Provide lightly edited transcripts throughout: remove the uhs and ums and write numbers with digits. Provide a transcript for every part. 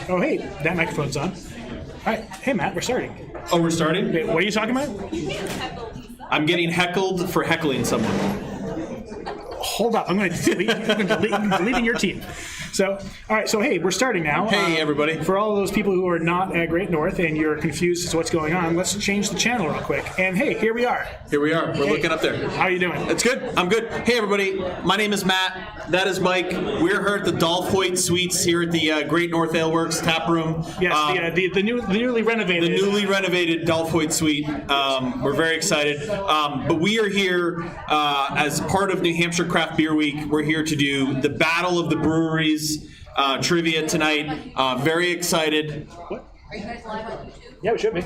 Oh, hey, that microphone's on. All right. Hey, Matt, we're starting. Oh, we're starting? Wait, what are you talking about? I'm getting heckled for heckling someone. Hold up. I'm going to deleting your team. So, all right. So, hey, we're starting now. Hey, everybody. For all of those people who are not at Great North and you're confused as to what's going on, let's change the channel real quick. And, hey, here we are. Here we are. We're looking up there. How are you doing? It's good. I'm good. Hey, everybody. My name is Matt. That is Mike. We're here at the Dolph Hoyt Suites here at the Great North Ale Works tap room. Yes, the newly renovated. The newly renovated Dolph Hoyt Suite. We're very excited. But we are here as part of New Hampshire Craft Beer Week. We're here to do the Battle of the Breweries trivia tonight. Very excited. What? Are you guys live on YouTube? Yeah, we should be.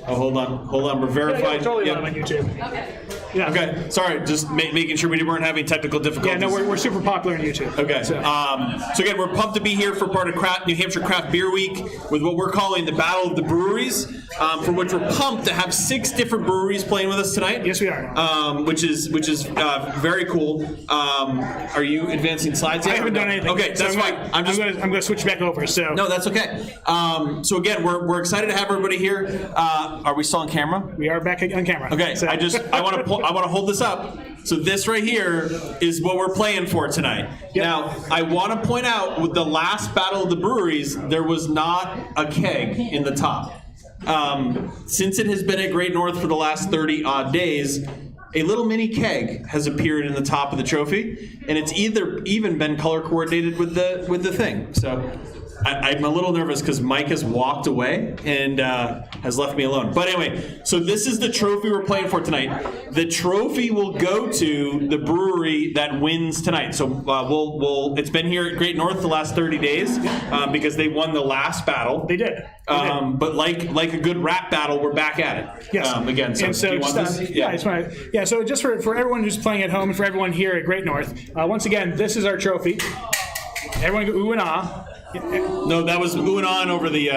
Oh, hold on. We're verified. Yeah, totally live on YouTube. Okay. Yeah. Okay. Sorry, just making sure we weren't having technical difficulties. Yeah, no, we're super popular on YouTube. Okay. So again, we're pumped to be here for part of New Hampshire Craft Beer Week with what we're calling the Battle of the Breweries, for which we're pumped to have 6 different breweries playing with us tonight. Yes, we are. Which is very cool. Are you advancing slides yet? I haven't done anything. Okay, that's fine. I'm going to switch back over. So no, that's okay. So again, we're excited to have everybody here. Are we still on camera? We are back on camera. Okay. So. I want to hold this up. So this right here is what we're playing for tonight. Yep. Now, I want to point out with the last Battle of the Breweries, there was not a keg in the top. Since it has been at Great North for the last 30 odd days, a little mini keg has appeared in the top of the trophy, and it's even been color coordinated with the thing. So I'm a little nervous because Mike has walked away and has left me alone. But anyway, so this is the trophy we're playing for tonight. The trophy will go to the brewery that wins tonight. So it's been here at Great North the last 30 days because they won the last battle. They did. But like a good rap battle, we're back at it. Yes. Again, so, do you want this? Yeah. So just for everyone who's playing at home and for everyone here at Great North, once again, this is our trophy. Everyone go ooh and ah. No, that was ooh and ah over the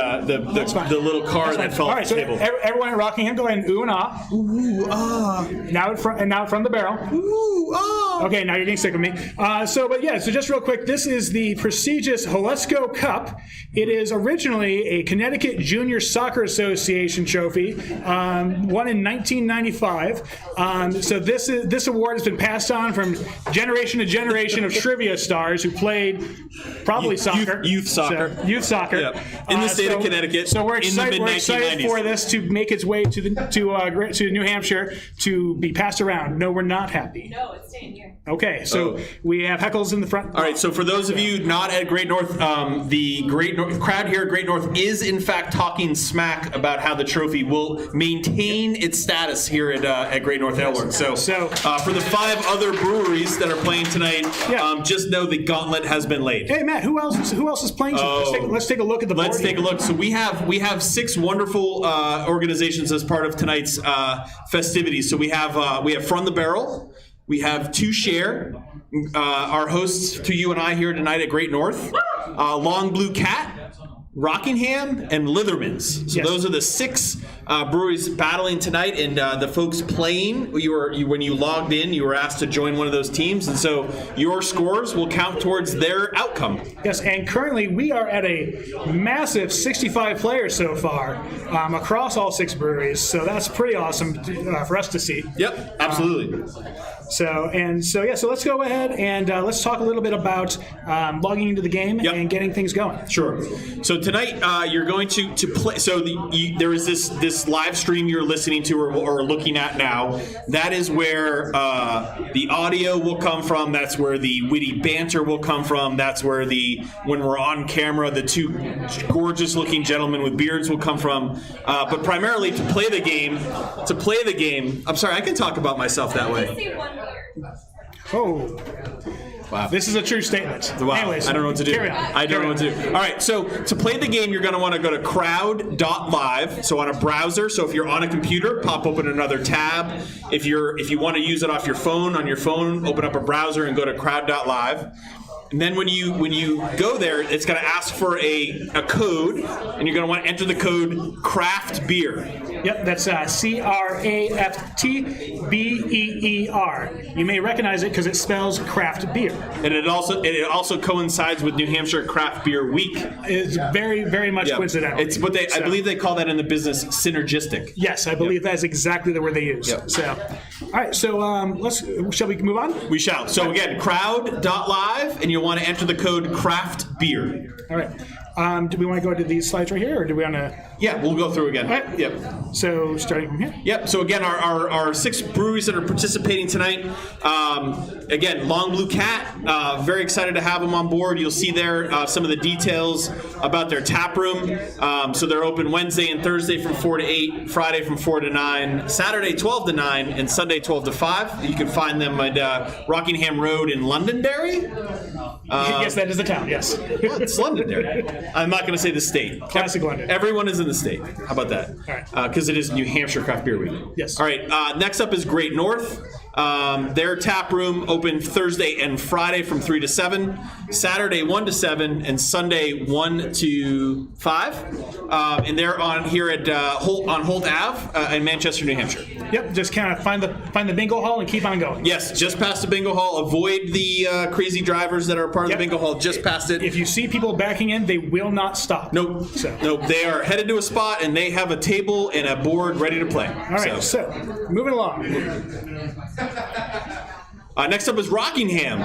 little car that fell off the table. Everyone at Rockingham, go ahead and ooh and ah. Ooh ah. Now from the barrel. Ooh ah. Okay, now you're getting sick of me. So just real quick, this is the prestigious Halesko Cup. It is originally a Connecticut Junior Soccer Association trophy, won in 1995. So this award has been passed on from generation to generation of trivia stars who played probably soccer. Youth soccer. So, youth soccer. Yep. In the state of Connecticut. So we're excited for this to make its way to New Hampshire to be passed around. No, we're not happy. No, it's staying here. Okay, so we have heckles in the front. All right, so for those of you not at Great North, the Great North crowd here at Great North is in fact talking smack about how the trophy will maintain its status here at Great North Ale Works. So for the 5 other breweries that are playing tonight, just know the gauntlet has been laid. Hey Matt, who else is playing? Let's take a look at the board. Let's take a look. So we have 6 wonderful organizations as part of tonight's festivities. So we have From the Barrel. We have To Share, our hosts to you and I here tonight at Great North. Long Blue Cat, Rockingham, and Litherman's. So those are the 6 breweries battling tonight, and the folks playing. When you logged in, you were asked to join one of those teams, and so your scores will count towards their outcome. Yes, and currently we are at a massive 65 players so far across all 6 breweries. So that's pretty awesome for us to see. Yep, absolutely. So let's go ahead and let's talk a little bit about logging into the game and getting things going. Sure. So tonight you're going to play. So there is this live stream you're listening to or looking at now. That is where the audio will come from. That's where the witty banter will come from. That's where when we're on camera, the 2 gorgeous looking gentlemen with beards will come from. But primarily to play the game. I'm sorry, I can talk about myself that way. Oh. Wow. This is a true statement. Wow. Anyways, I don't know what to do. Carry on. I don't know what to do. All right, so to play the game, you're going to want to go to crowd.live. So on a browser, so if you're on a computer, pop open another tab. If you want to use it off your phone, open up a browser and go to crowd.live. And then when you go there, it's going to ask for a code, and you're going to want to enter the code craft beer. Yep, that's CraftBeer. You may recognize it because it spells craft beer. And it also coincides with New Hampshire Craft Beer Week. It's very, very much coincidental. It's what I believe they call that in the business synergistic. Yes, I believe that's exactly the word they use. Yep. So, all right. So shall we move on? We shall. So again, crowd.live, and you'll want to enter the code craft beer. All right. Do we want to go to these slides right here, or do we want to? Yeah, we'll go through again. Right. Yep. So starting from here. Yep. So again, our 6 breweries that are participating tonight. Again, Long Blue Cat. Very excited to have them on board. You'll see there some of the details about their tap room. So they're open Wednesday and Thursday from 4 to 8, Friday from 4 to 9, Saturday 12 to 9, and Sunday 12 to 5. You can find them at Rockingham Road in Londonderry. Yes, that is the town. Yes. Well, it's Londonderry. I'm not going to say the state. Classic London. Everyone is in the state. How about that? All right. Because it is New Hampshire Craft Beer Week. Yes. All right. Next up is Great North. Their tap room open Thursday and Friday from 3 to 7, Saturday 1 to 7, and Sunday 1 to 5. And they're on here at Holt Ave in Manchester, New Hampshire. Yep. Just kind of find the bingo hall and keep on going. Yes, just past the bingo hall. Avoid the crazy drivers that are part of the bingo hall. Just past it. If you see people backing in, they will not stop. Nope. Nope. They are headed to a spot, and they have a table and a board ready to play. All right. So moving along. Next up is Rockingham.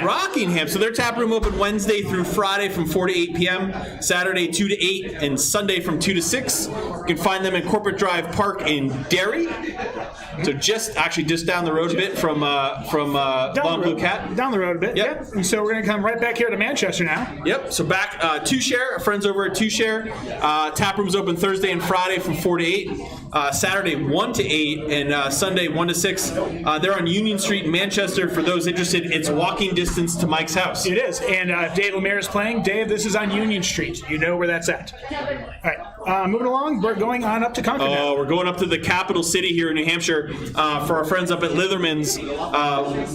Rockingham. So their tap room open Wednesday through Friday from 4 to 8 p.m., Saturday 2 to 8, and Sunday from 2 to 6. You can find them in Corporate Drive Park in Derry. So just down the road a bit from Long Blue Cat. Down the road a bit. Yep. And so we're going to come right back here to Manchester now. Yep. So back Two Share, our friends over at Two Share. Tap room's open Thursday and Friday from 4 to 8, Saturday 1 to 8, and Sunday 1 to 6. They're on Union Street in Manchester. For those interested, it's walking distance to Mike's house. It is. And Dave Lemire is playing. Dave, this is on Union Street. You know where that's at. All right. Moving along, we're going on up to Concord now. We're going up to the capital city here in New Hampshire for our friends up at Litherman's.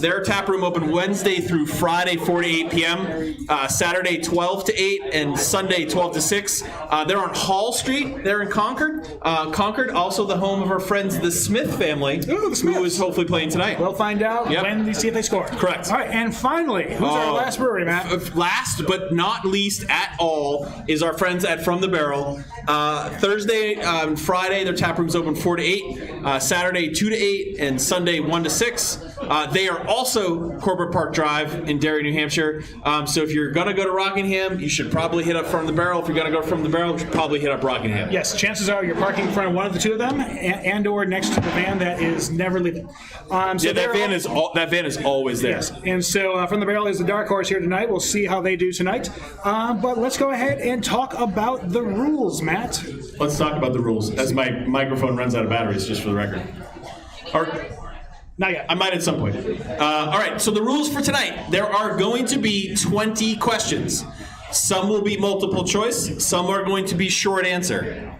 Their tap room open Wednesday through Friday, 4 to 8 p.m., Saturday 12 to 8, and Sunday 12 to 6. They're on Hall Street. They're in Concord. Concord, also the home of our friends, the Smith family, who is hopefully playing tonight. We'll find out when we see if they score. Correct. All right, and finally, who's our last brewery, Matt? Last but not least at all is our friends at From the Barrel. Thursday and Friday, their tap room's open 4 to 8, Saturday 2 to 8, and Sunday 1 to 6. They are also Corporate Park Drive in Derry, New Hampshire. So if you're going to go to Rockingham, you should probably hit up From the Barrel. If you're going to go From the Barrel, you should probably hit up Rockingham. Yes, chances are you're parking in front of one of the two of them, and or next to the van that is never leaving. That van is always there. Yes, and so From the Barrel is the dark horse here tonight. We'll see how they do tonight. But let's go ahead and talk about the rules, Matt. Let's talk about the rules as my microphone runs out of batteries, just for the record. Not yet. I might at some point. All right, so the rules for tonight. There are going to be 20 questions. Some will be multiple choice. Some are going to be short answer.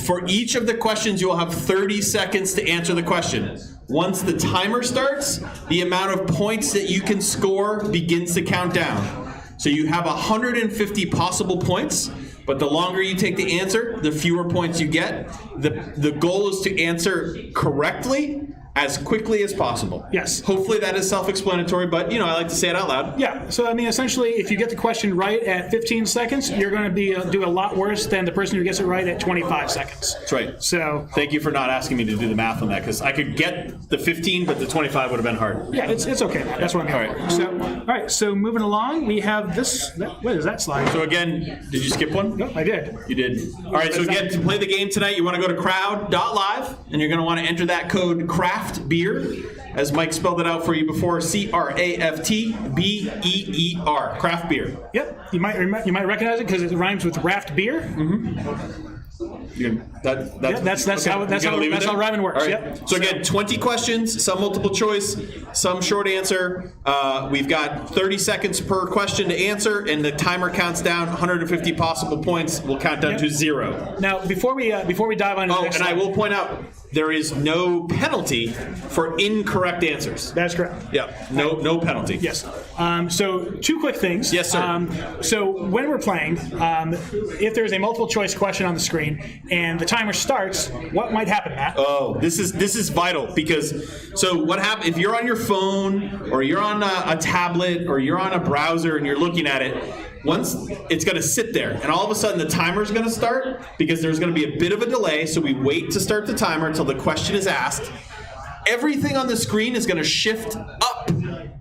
For each of the questions, you will have 30 seconds to answer the question. Once the timer starts, the amount of points that you can score begins to count down. So you have 150 possible points, but the longer you take the answer, the fewer points you get. The goal is to answer correctly as quickly as possible. Yes. Hopefully that is self-explanatory, but I like to say it out loud. Yeah. So essentially, if you get the question right at 15 seconds, you're going to be do a lot worse than the person who gets it right at 25 seconds. That's right. So thank you for not asking me to do the math on that, because I could get the 15, but the 25 would have been hard. Yeah, it's okay. That's what I'm here for. All right. So moving along, we have this. What is that slide? So again, did you skip one? No, I did. You did. All right. So again, to play the game tonight, you want to go to crowd.live, and you're going to want to enter that code craft beer, as Mike spelled it out for you before, CRAFTBEER, craft beer. Yep, you might recognize it because it rhymes with raft beer. Mm-hmm. That's how rhyming works. All right. Yep. So again, 20 questions, some multiple choice, some short answer. We've got 30 seconds per question to answer, and the timer counts down. 150 possible points will count down to 0. Now, before we dive on, and I will point out, there is no penalty for incorrect answers. That's correct. Yeah, no penalty. Yes. So 2 quick things. Yes, sir. So when we're playing, if there's a multiple choice question on the screen and the timer starts, what might happen, Matt? Oh, this is vital because so what happens if you're on your phone or you're on a tablet or you're on a browser and you're looking at it. Once it's going to sit there, and all of a sudden the timer is going to start because there's going to be a bit of a delay. So we wait to start the timer until the question is asked. Everything on the screen is going to shift up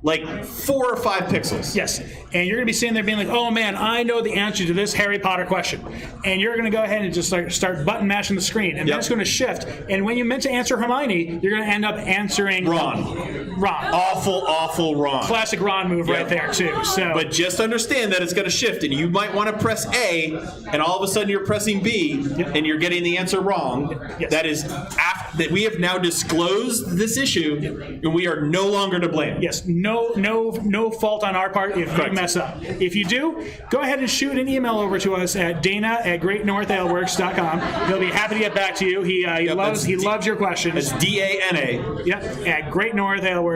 like 4 or 5 pixels. Yes. And you're going to be sitting there being like, oh man, I know the answer to this Harry Potter question. And you're going to go ahead and just start button mashing the screen. And then it's going to shift. And when you meant to answer Hermione, you're going to end up answering Ron. Awful Ron. Classic Ron move right there, too. So, but just understand that it's going to shift. And you might want to press A, and all of a sudden you're pressing B, and you're getting the answer wrong. Yes. That is that we have now disclosed this issue, and we are no longer to blame. Yes. No fault on our part if you mess up. If you do, go ahead and shoot an email over to us at dana@greatnorthaleworks.com. He'll be happy to get back to you. He loves your questions. It's DANA. Yep, at greatnorthaleworks.com.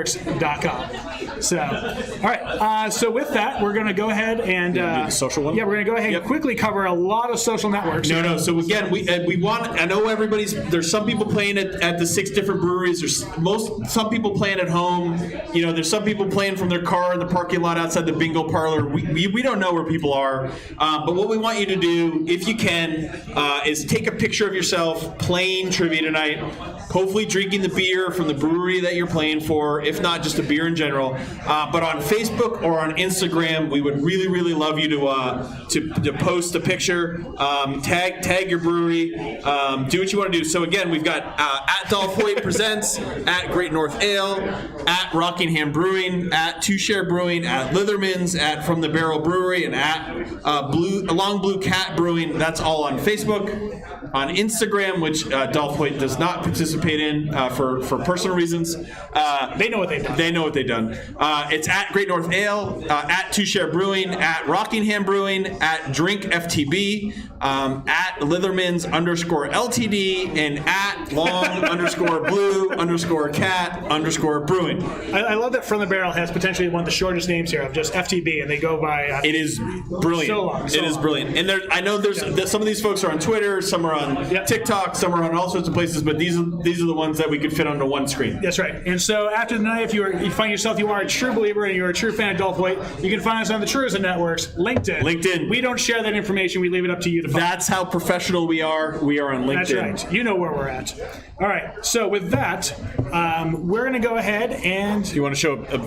So, all right. So with that, we're going to go ahead and do the social one. Yeah, we're going to go ahead and quickly cover a lot of social networks. No. So again, we want. I know there's some people playing at the 6 different breweries. There's some people playing at home. There's some people playing from their car in the parking lot outside the bingo parlor. We don't know where people are. But what we want you to do, if you can, is take a picture of yourself playing trivia tonight. Hopefully drinking the beer from the brewery that you're playing for, if not just a beer in general. But on Facebook or on Instagram, we would really, really love you to post a picture, tag your brewery, do what you want to do. So again, we've got at Dolph Hoyt Presents, at Great North Ale, at Rockingham Brewing, at Two Share Brewing, at Litherman's, at From the Barrel Brewery, and at Long Blue Cat Brewing. That's all on Facebook. On Instagram, which Dolph Hoyt does not participate in for personal reasons. They know what they've done. They know what they've done. It's at Great North Ale, at Two Share Brewing, at Rockingham Brewing, at Drink FTB, at Litherman's _LTD, and at Long _Blue _Cat _Brewing. I love that From the Barrel has potentially one of the shortest names here of just FTB, and they go by. It is brilliant. So long. It is brilliant. And I know there's some of these folks are on Twitter, some are on TikTok, some are on all sorts of places, but these are the ones that we could fit onto one screen. That's right. And so after the night, if you find yourself you are a true believer and you're a true fan of Dolph Hoyt, you can find us on the Truism Networks, LinkedIn. We don't share that information. We leave it up to you to find. That's how professional we are. We are on LinkedIn. That's right. You know where we're at. All right. So with that, we're going to go ahead and. Do you want to show a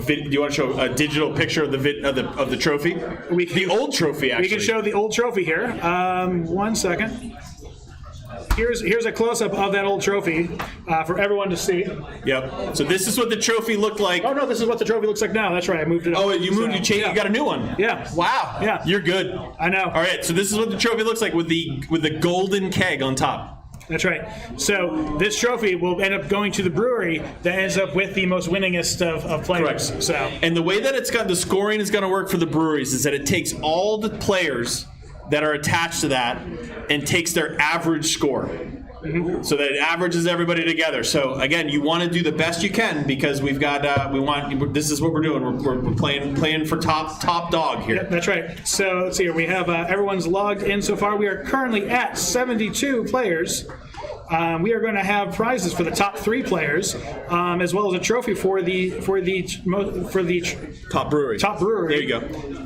digital picture of the trophy? The old trophy, actually. We can show the old trophy here. 1 second. Here's a close-up of that old trophy for everyone to see. Yep. So this is what the trophy looked like. Oh no, this is what the trophy looks like now. That's right. I moved it up. Oh, you moved. You changed. Yeah. You got a new one. Yeah. Wow. Yeah. You're good. I know. All right. So this is what the trophy looks like with the golden keg on top. That's right. So this trophy will end up going to the brewery that ends up with the most winningest of players. Correct. So. And the way that the scoring is going to work for the breweries is that it takes all the players that are attached to that and takes their average score. Mm-hmm. So that it averages everybody together. So again, you want to do the best you can because we've got this is what we're doing. We're playing for top dog here. Yep, that's right. So let's see here. We have everyone's logged in so far. We are currently at 72 players. We are going to have prizes for the top 3 players, as well as a trophy for the top brewery. Top brewery. There you go.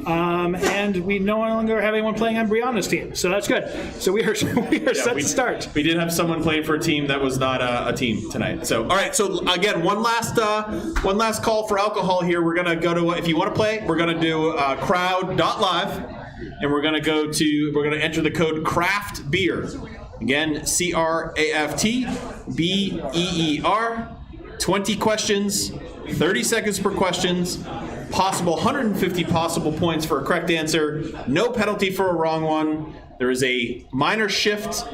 And we no longer have anyone playing on Brianna's team, so that's good. So we are set to start. We did have someone playing for a team that was not a team tonight. So all right. So again, one last call for alcohol here. We're gonna go to if you want to play, we're gonna do crowd.live, and we're gonna enter the code craft beer. Again, CRAFTBEER, 20 questions, 30 seconds per questions, possible 150 possible points for a correct answer, no penalty for a wrong one. There is a minor shift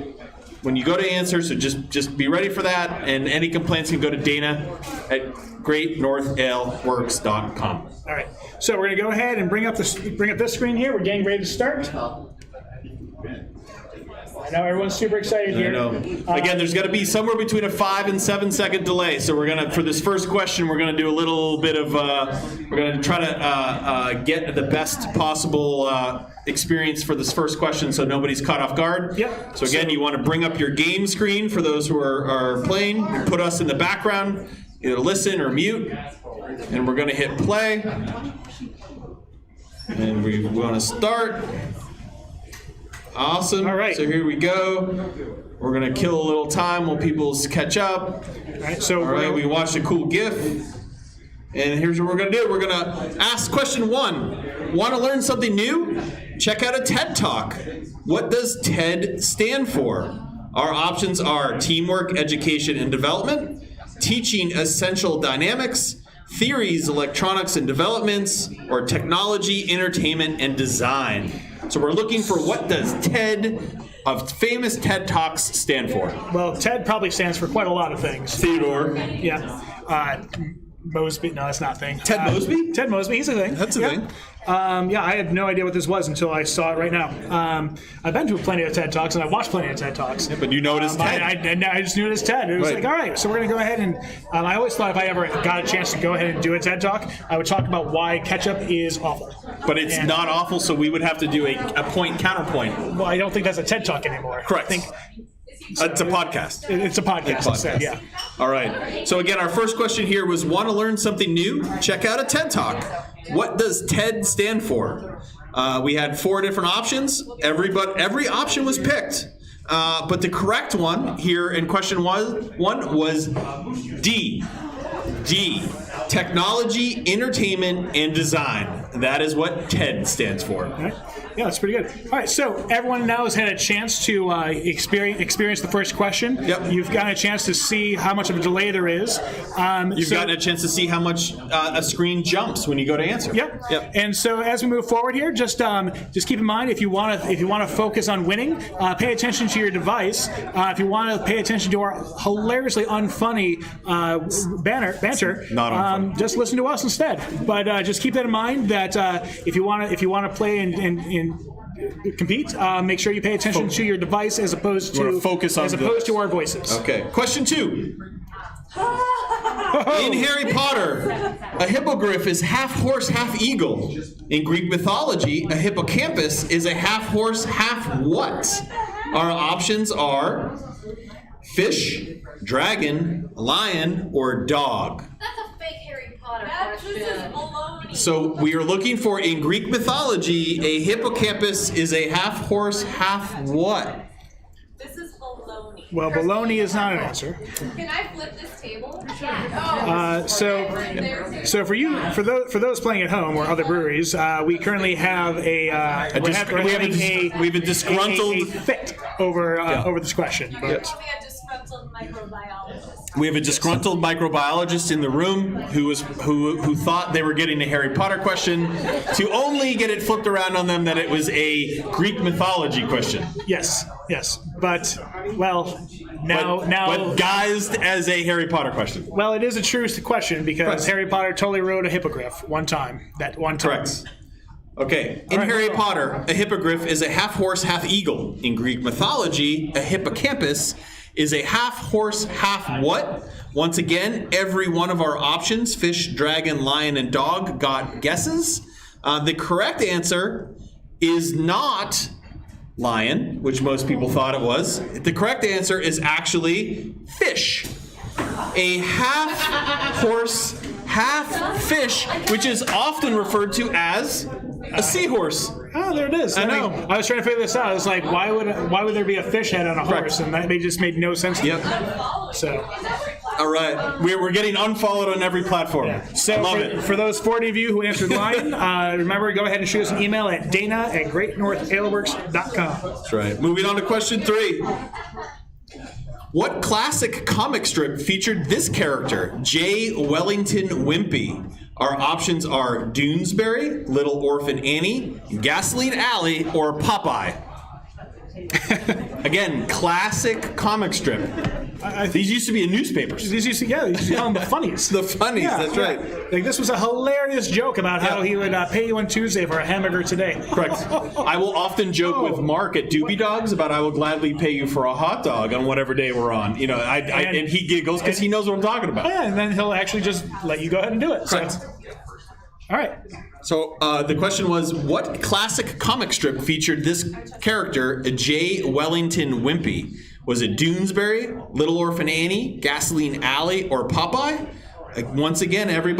when you go to answer, so just be ready for that, and any complaints can go to Dana at greatnorthaleworks.com. All right, so we're going to go ahead and bring up this screen here. We're getting ready to start. I know everyone's super excited here. I know. Again, there's going to be somewhere between a 5 and 7 second delay. So we're going to, for this first question, we're going to do a little bit of, we're going to try to get the best possible experience for this first question so nobody's caught off guard. Yep. So again, you want to bring up your game screen for those who are playing. You put us in the background, either listen or mute. And we're going to hit play. And we want to start. Awesome. All right. So here we go. We're going to kill a little time while people catch up. All right, so All right, we watched a cool GIF. And here's what we're going to do. We're going to ask question 1. Want to learn something new? Check out a TED Talk. What does TED stand for? Our options are teamwork, education, and development, teaching essential dynamics, theories, electronics and developments, or technology, entertainment, and design. So we're looking for what does TED, of famous TED Talks, stand for? Well, TED probably stands for quite a lot of things. Theodore. Yeah. Mosby. No, that's not a thing. Ted Mosby? Ted Mosby. He's a thing. That's a thing. Yeah, I had no idea what this was until I saw it right now. I've been to plenty of TED Talks, and I've watched plenty of TED Talks. Yeah, but you know it as TED. I just knew it as TED. It was Right. like, all right, so we're going to go ahead and I always thought if I ever got a chance to go ahead and do a TED Talk, I would talk about why ketchup is awful. But it's And- not awful, so we would have to do a point counterpoint. Well, I don't think that's a TED Talk anymore. Correct. I think It's a podcast. it's a podcast instead, yeah. All right. So again, our first question here was: want to learn something new? Check out a TED Talk. What does TED stand for? We had 4 different options. Every option was picked, but the correct one here in question one was D. D. Technology, entertainment, and design. That is what TED stands for. All right. Yeah, that's pretty good. All right, so everyone now has had a chance to experience the first question. Yep. You've gotten a chance to see how much of a delay there is. You've gotten a chance to see how much a screen jumps when you go to answer. Yep. And so as we move forward here, just keep in mind if you want to focus on winning, pay attention to your device. If you want to pay attention to our hilariously unfunny banter, not unfunny. just listen to us instead. But just keep that in mind that if you want to play and compete, make sure you pay attention to your device as opposed to our voices. Okay. Question 2. In Harry Potter, a hippogriff is half horse, half eagle. In Greek mythology, a hippocampus is a half horse, half what? Our options are fish, dragon, lion, or dog. That's a fake Harry Potter question. So we are looking for, in Greek mythology, a hippocampus is a half horse, half what? This is baloney. Well, baloney is not an answer. Can I flip this table? So for those playing at home or other breweries, we currently have a disgruntled fit over this question. But disgruntled microbiologist. We have a disgruntled microbiologist in the room who thought they were getting a Harry Potter question, to only get it flipped around on them that it was a Greek mythology question. Yes, but now guised as a Harry Potter question. Well, it is a true question because Correct. Harry Potter totally rode a hippogriff one time. Correct. Okay. In Harry Potter, a hippogriff is a half horse, half eagle. In Greek mythology, a hippocampus is a half horse, half what? Once again, every one of our options, fish, dragon, lion, and dog, got guesses. The correct answer is not lion, which most people thought it was. The correct answer is actually fish. A half horse, half fish, which is often referred to as a seahorse. Oh, there it is. I know. I was trying to figure this out. I was like, why would there be a fish head on a horse? And that just made no sense to me. Yep. So, All right. We're getting unfollowed on every platform. so Love it. for those 40 of you who answered lion, remember, go ahead and shoot us an email at dana@greatnorthaleworks.com. That's right. Moving on to question 3. What classic comic strip featured this character, J. Wellington Wimpy? Our options are Doonesbury, Little Orphan Annie, Gasoline Alley, or Popeye. Again, classic comic strip. These used to be in newspapers. These used to call them the funnies. The funnies, that's right. Like this was a hilarious joke about how he would pay you on Tuesday for a hamburger today. Correct. I will often joke with Mark at Doobie Dogs about I will gladly pay you for a hot dog on whatever day we're on. You know, and he giggles because he knows what I'm talking about. Yeah, and then he'll actually just let you go ahead and do it. Correct. So. All right. So the question was, what classic comic strip featured this character, J. Wellington Wimpy? Was it Doonesbury, Little Orphan Annie, Gasoline Alley, or Popeye? Once again, every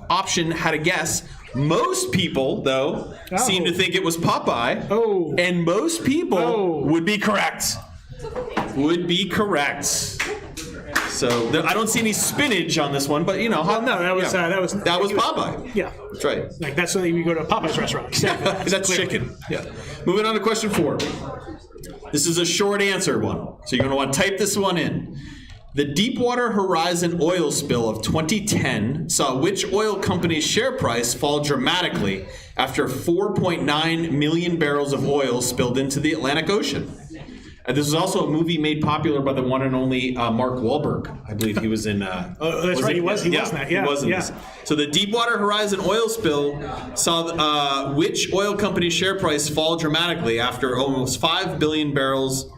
option had a guess. Most people, though, seem to think it was Popeye. Oh. And most people would be correct. Would be correct. So I don't see any spinach on this one, but you know. Well, no, that was Popeye. Yeah, that's right. Like that's when you go to a Popeye's restaurant. That's chicken. Yeah. Moving on to question 4. This is a short answer one, so you're going to want to type this one in. The Deepwater Horizon oil spill of 2010 saw which oil company's share price fall dramatically after 4.9 million barrels of oil spilled into the Atlantic Ocean? This is also a movie made popular by the one and only Mark Wahlberg. I believe he was in. That's right. He was in that. Yeah, he was in this. So the Deepwater Horizon oil spill saw which oil company's share price fall dramatically after almost 5 million barrels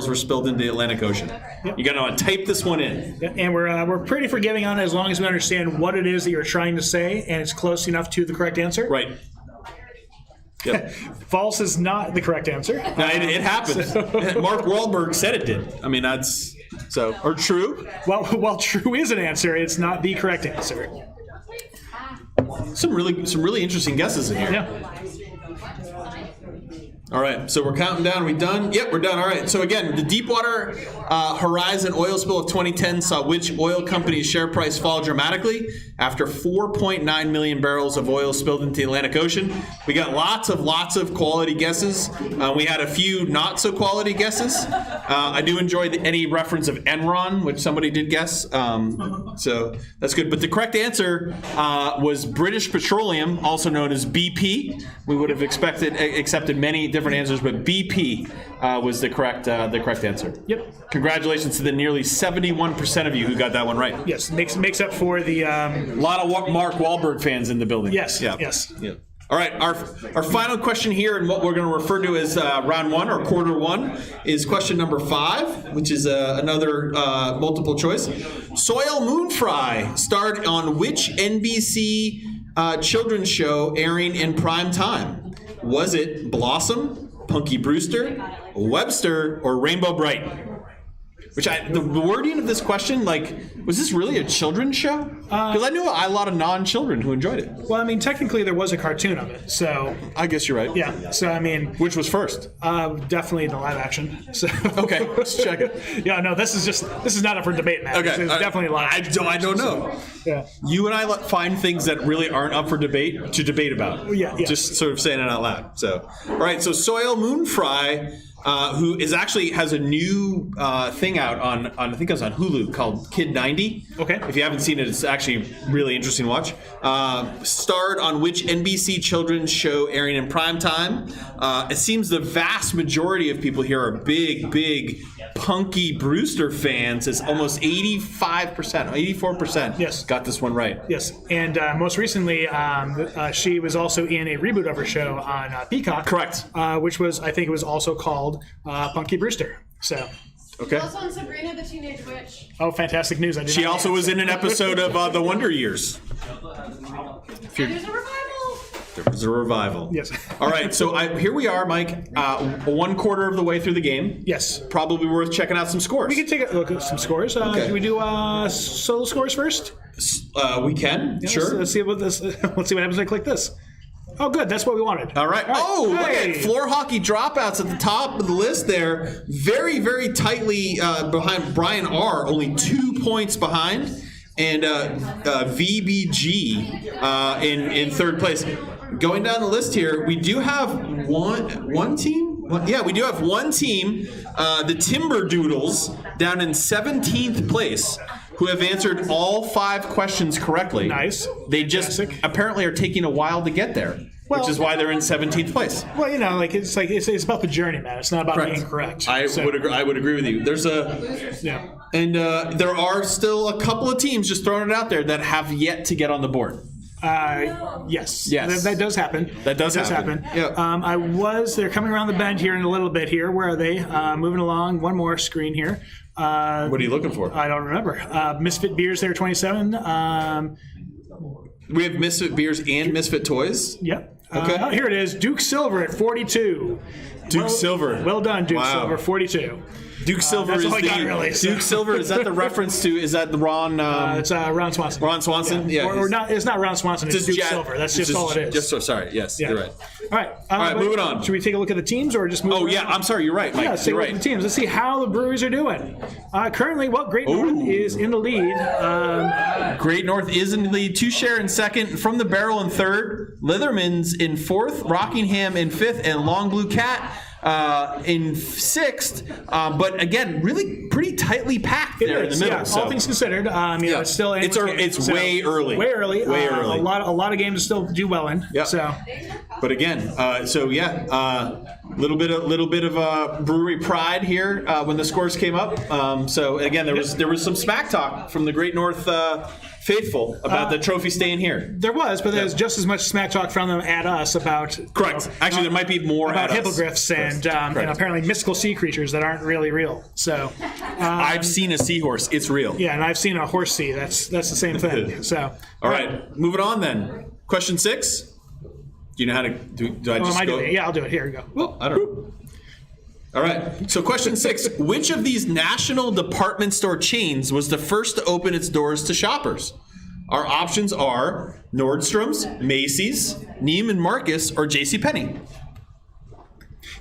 were spilled into the Atlantic Ocean. Yep. You got to know, type this one in. And we're pretty forgiving on it as long as we understand what it is that you're trying to say and it's close enough to the correct answer. Right. Yep. False is not the correct answer. No, it happened. Mark Wahlberg said it did. I mean, that's so. Or true? Well, true is an answer. It's not the correct answer. Some really interesting guesses in here. Yeah. All right, so we're counting down. Are we done? Yep, we're done. All right, so again, the Deepwater Horizon oil spill of 2010 saw which oil company's share price fall dramatically after 4.9 million barrels of oil spilled into the Atlantic Ocean. We got lots of quality guesses. We had a few not so quality guesses. I do enjoy any reference of Enron, which somebody did guess. So that's good. But the correct answer was British Petroleum, also known as BP. We would have accepted many different answers, but BP was the correct answer. Yep. Congratulations to the nearly 71% of you who got that one right. Yes, makes up for the. A lot of Mark Wahlberg fans in the building. Yes. Yeah. Yes. Yeah. All right, our final question here, and what we're going to refer to as round 1 or quarter 1, is question number 5, which is another multiple choice. Soil Moon Fry starred on which NBC children's show airing in prime time? Was it Blossom, Punky Brewster, Webster, or Rainbow Bright? The wording of this question, was this really a children's show? Because I knew a lot of non-children who enjoyed it. Well, I mean, technically there was a cartoon of it, so. I guess you're right. Yeah, so I mean. Which was first? Definitely the live action. So. Okay, let's check it. Yeah, no, this is not up for debate, man. Okay. It's definitely live action. I don't know. Yeah. You and I find things that really aren't up for debate to debate about. Yeah. Just sort of saying it out loud. So, all right, so Soil Moon Fry, who has a new thing out on I think it was on Hulu called Kid 90. Okay. If you haven't seen it, it's actually really interesting to watch. Starred on which NBC children's show airing in prime time? It seems the vast majority of people here are big Punky Brewster fans. It's almost 85%, 84%. Yes. Got this one right. Yes, and most recently, she was also in a reboot of her show on Peacock. Correct. Which was, I think it was also called Punky Brewster. So. Okay. Also on Sabrina the Teenage Witch. Oh, fantastic news! She also was in an episode of The Wonder Years. There's a revival. There was a revival. Yes. All right, so here we are, Mike, 1/4 of the way through the game. Yes. Probably worth checking out some scores. We can take a look at some scores. Okay. Do we do solo scores first? We can, Yeah, sure. Let's see what happens when I click this. Oh, good. That's what we wanted. All right. Oh, look Hey. at floor hockey dropouts at the top of the list there. Very, very tightly behind Brian R. Only 2 points behind. And VBG in third place. Going down the list here, we do have one team? Yeah, we do have one team, the Timber Doodles, down in 17th place, who have answered all 5 questions correctly. Nice. They just Fantastic. apparently are taking a while to get there. which is why they're in 17th place. Well, it's about the journey, man. It's not about being correct. I would agree with you. There's and there are still a couple of teams just throwing it out there that have yet to get on the board. Yes. That does happen. That does happen. Yeah. They're coming around the bend here in a little bit here. Where are they? Moving along. One more screen here. What are you looking for? I don't remember. Misfit Beers there, 27. We have Misfit Beers and Misfit Toys. Yep. Okay. Here it is. Duke Silver at 42. Duke Silver. Well done, Duke Wow. Silver, 42. Duke Silver that's is all I got, really, so. Duke Silver. Is that the reference to? Is that the Ron? It's Ron Swanson. Ron Swanson. Yeah. Or not? It's not Ron Swanson. It's Duke Silver. That's just all it is. Sorry. Yes, you're right. All right. All right. Moving on. Should we take a look at the teams or just move? Oh yeah. I'm sorry. You're right, Mike. Yeah, let's take you're a look right. at the teams. Let's see how the Breweries are doing. Currently, Great North is in the lead. Great North is in the lead. Two Share in second. From the Barrel in third. Litherman's in fourth. Rockingham in fifth, and Long Blue Cat in sixth. But again, really pretty tightly packed there in the middle. Yeah, so. all things considered, it's still it's way early. Way early. A lot of games to still do well in. Yep. So, but again, little bit of brewery pride here when the scores came up. So again, there was some smack talk from the Great North faithful about the trophy staying here. There was, but there's just as much smack talk from them at us about. Correct. Actually, there might be more about at hippogriffs and apparently mystical sea creatures that aren't really real. So I've seen a seahorse. It's real. Yeah, and I've seen a horse sea. That's the same thing. So all right, moving on then. Question 6. Do you know how to do? I just go? Yeah, I'll do it. Here we go. Well, I don't know. All right. So question 6. Which of these national department store chains was the first to open its doors to shoppers? Our options are Nordstrom's, Macy's, Neiman Marcus, or JCPenney.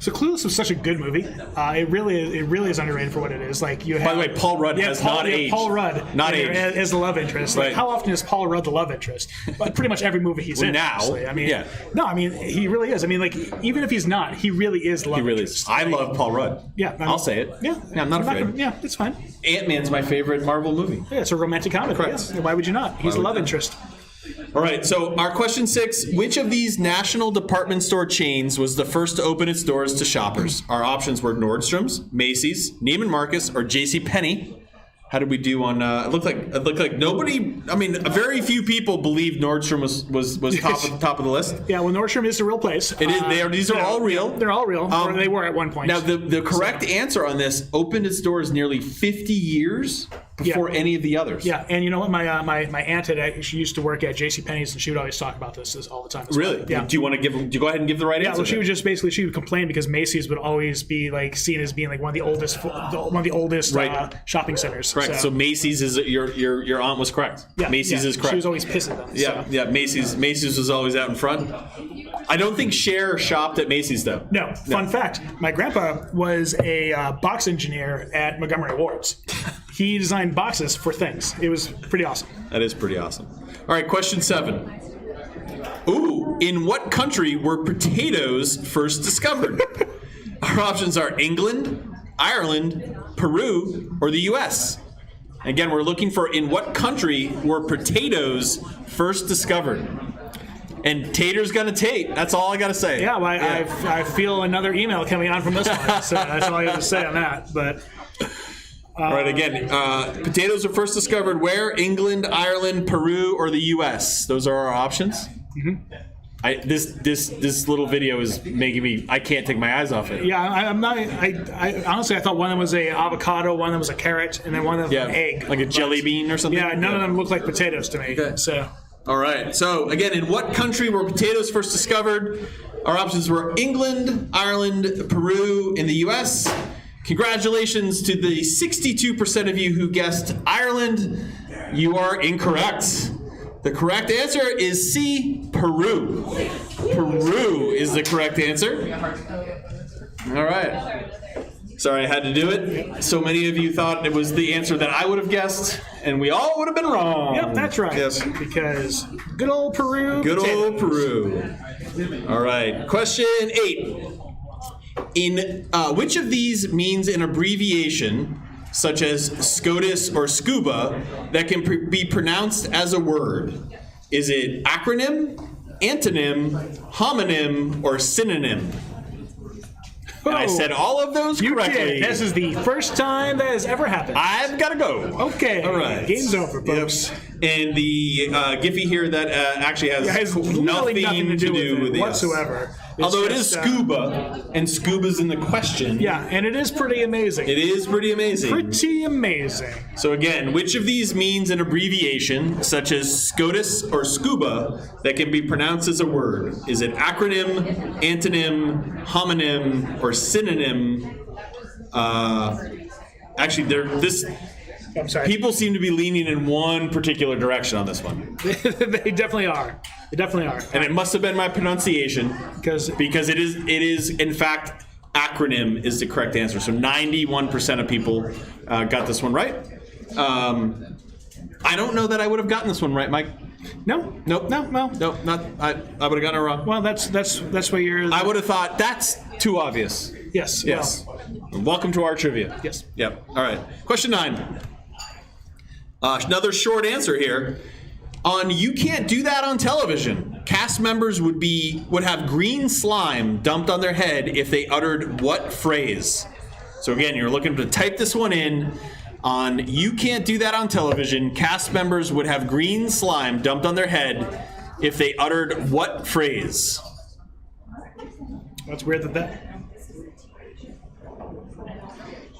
So Clueless was such a good movie. It really is underrated for what it is. Like you have, by the way, Paul Rudd has not aged. Paul Rudd, not aged as the love interest. Right. Like, how often is Paul Rudd the love interest? But pretty much every movie he's in. Now, honestly. I mean, he really is. I mean, like even if he's not, he really is the love interest. Is. I love Paul Rudd. Yeah, I'll say it. Yeah, I'm not afraid. Yeah, it's fine. Ant-Man's my favorite Marvel movie. Yeah, it's a romantic comedy. Correct. Yeah. Why would you not? He's the love interest. All right, so our question 6, which of these national department store chains was the first to open its doors to shoppers? Our options were Nordstrom's, Macy's, Neiman Marcus, or JCPenney. How did we do on? It looked like nobody. I mean, very few people believed Nordstrom was top of the list. Yeah, well, Nordstrom is the real place. It is. These are all real. They're all real. Or they were at one point. Now, the correct answer on this opened its doors nearly 50 years before any of the others. Yeah, and you know what? My aunt she used to work at JCPenney's, and she would always talk about this all the time. Really? Well. Yeah. Do you want to give? Do you go ahead and give the right answer? Yeah. Well, she would just basically she would complain because Macy's would always be like seen as being like one of the oldest right. Shopping centers. Correct. So Macy's is your aunt was correct. Yeah, Macy's is correct. She was always pissed at them. Yeah, yeah. Macy's was always out in front. I don't think Cher shopped at Macy's though. No. Fun fact: my grandpa was a box engineer at Montgomery Ward's. He designed boxes for things. It was pretty awesome. That is pretty awesome. All right, question 7. Ooh, in what country were potatoes first discovered? Our options are England, Ireland, Peru, or the U.S. Again, we're looking for in what country were potatoes first discovered? And Tater's gonna Tate. That's all I gotta say. Yeah, well, I feel another email coming on from this one. So that's all I have to say on that. But. All right, again, potatoes were first discovered where? England, Ireland, Peru, or the U.S.? Those are our options. Mm-hmm. This little video is making me. I can't take my eyes off it. Yeah, I'm not. I honestly, I thought one of them was a avocado, one of them was a carrot, and then one of them was an egg. Like a jelly bean or something. Yeah, none of them look like potatoes to me. Okay. So. All right. So again, in what country were potatoes first discovered? Our options were England, Ireland, Peru, and the U.S. Congratulations to the 62% of you who guessed Ireland. You are incorrect. The correct answer is C, Peru. Peru is the correct answer. All right. Sorry I had to do it. So many of you thought it was the answer that I would have guessed, and we all would have been wrong. Yep, that's right. Yes. Because good old Peru. Good old Peru. All right. Question 8. In which of these means an abbreviation, such as SCOTUS or SCUBA, that can be pronounced as a word? Is it acronym, antonym, homonym, or synonym? And I said all of those You correctly. did. This is the first time that has ever happened. I've got to go. Okay. All right. Game's over, folks. Yep. And the Giphy here that actually has Literally nothing to do with it this. whatsoever. It's Although it is just, scuba, and scuba's in the question. Yeah, and it is pretty amazing. It is pretty amazing. Pretty amazing. So again, which of these means an abbreviation, such as SCOTUS or scuba, that can be pronounced as a word? Is it acronym, antonym, homonym, or synonym? Actually, I'm sorry. people seem to be leaning in one particular direction on this one. They definitely are. They definitely are. And it must have been my pronunciation Because it is in fact acronym is the correct answer. So 91% of people got this one right. I don't know that I would have gotten this one right, Mike. no, Nope. no, well, Nope. Not. I would have gotten it wrong. well, that's where you're. I would have thought that's too obvious. yes, Yes. well, Welcome to our trivia. yes. Yep. All right. Question 9. Another short answer here. On You Can't Do That on Television, cast members would have green slime dumped on their head if they uttered what phrase? So again, you're looking to type this one in. On You Can't Do That on Television, cast members would have green slime dumped on their head if they uttered what phrase? That's weird that.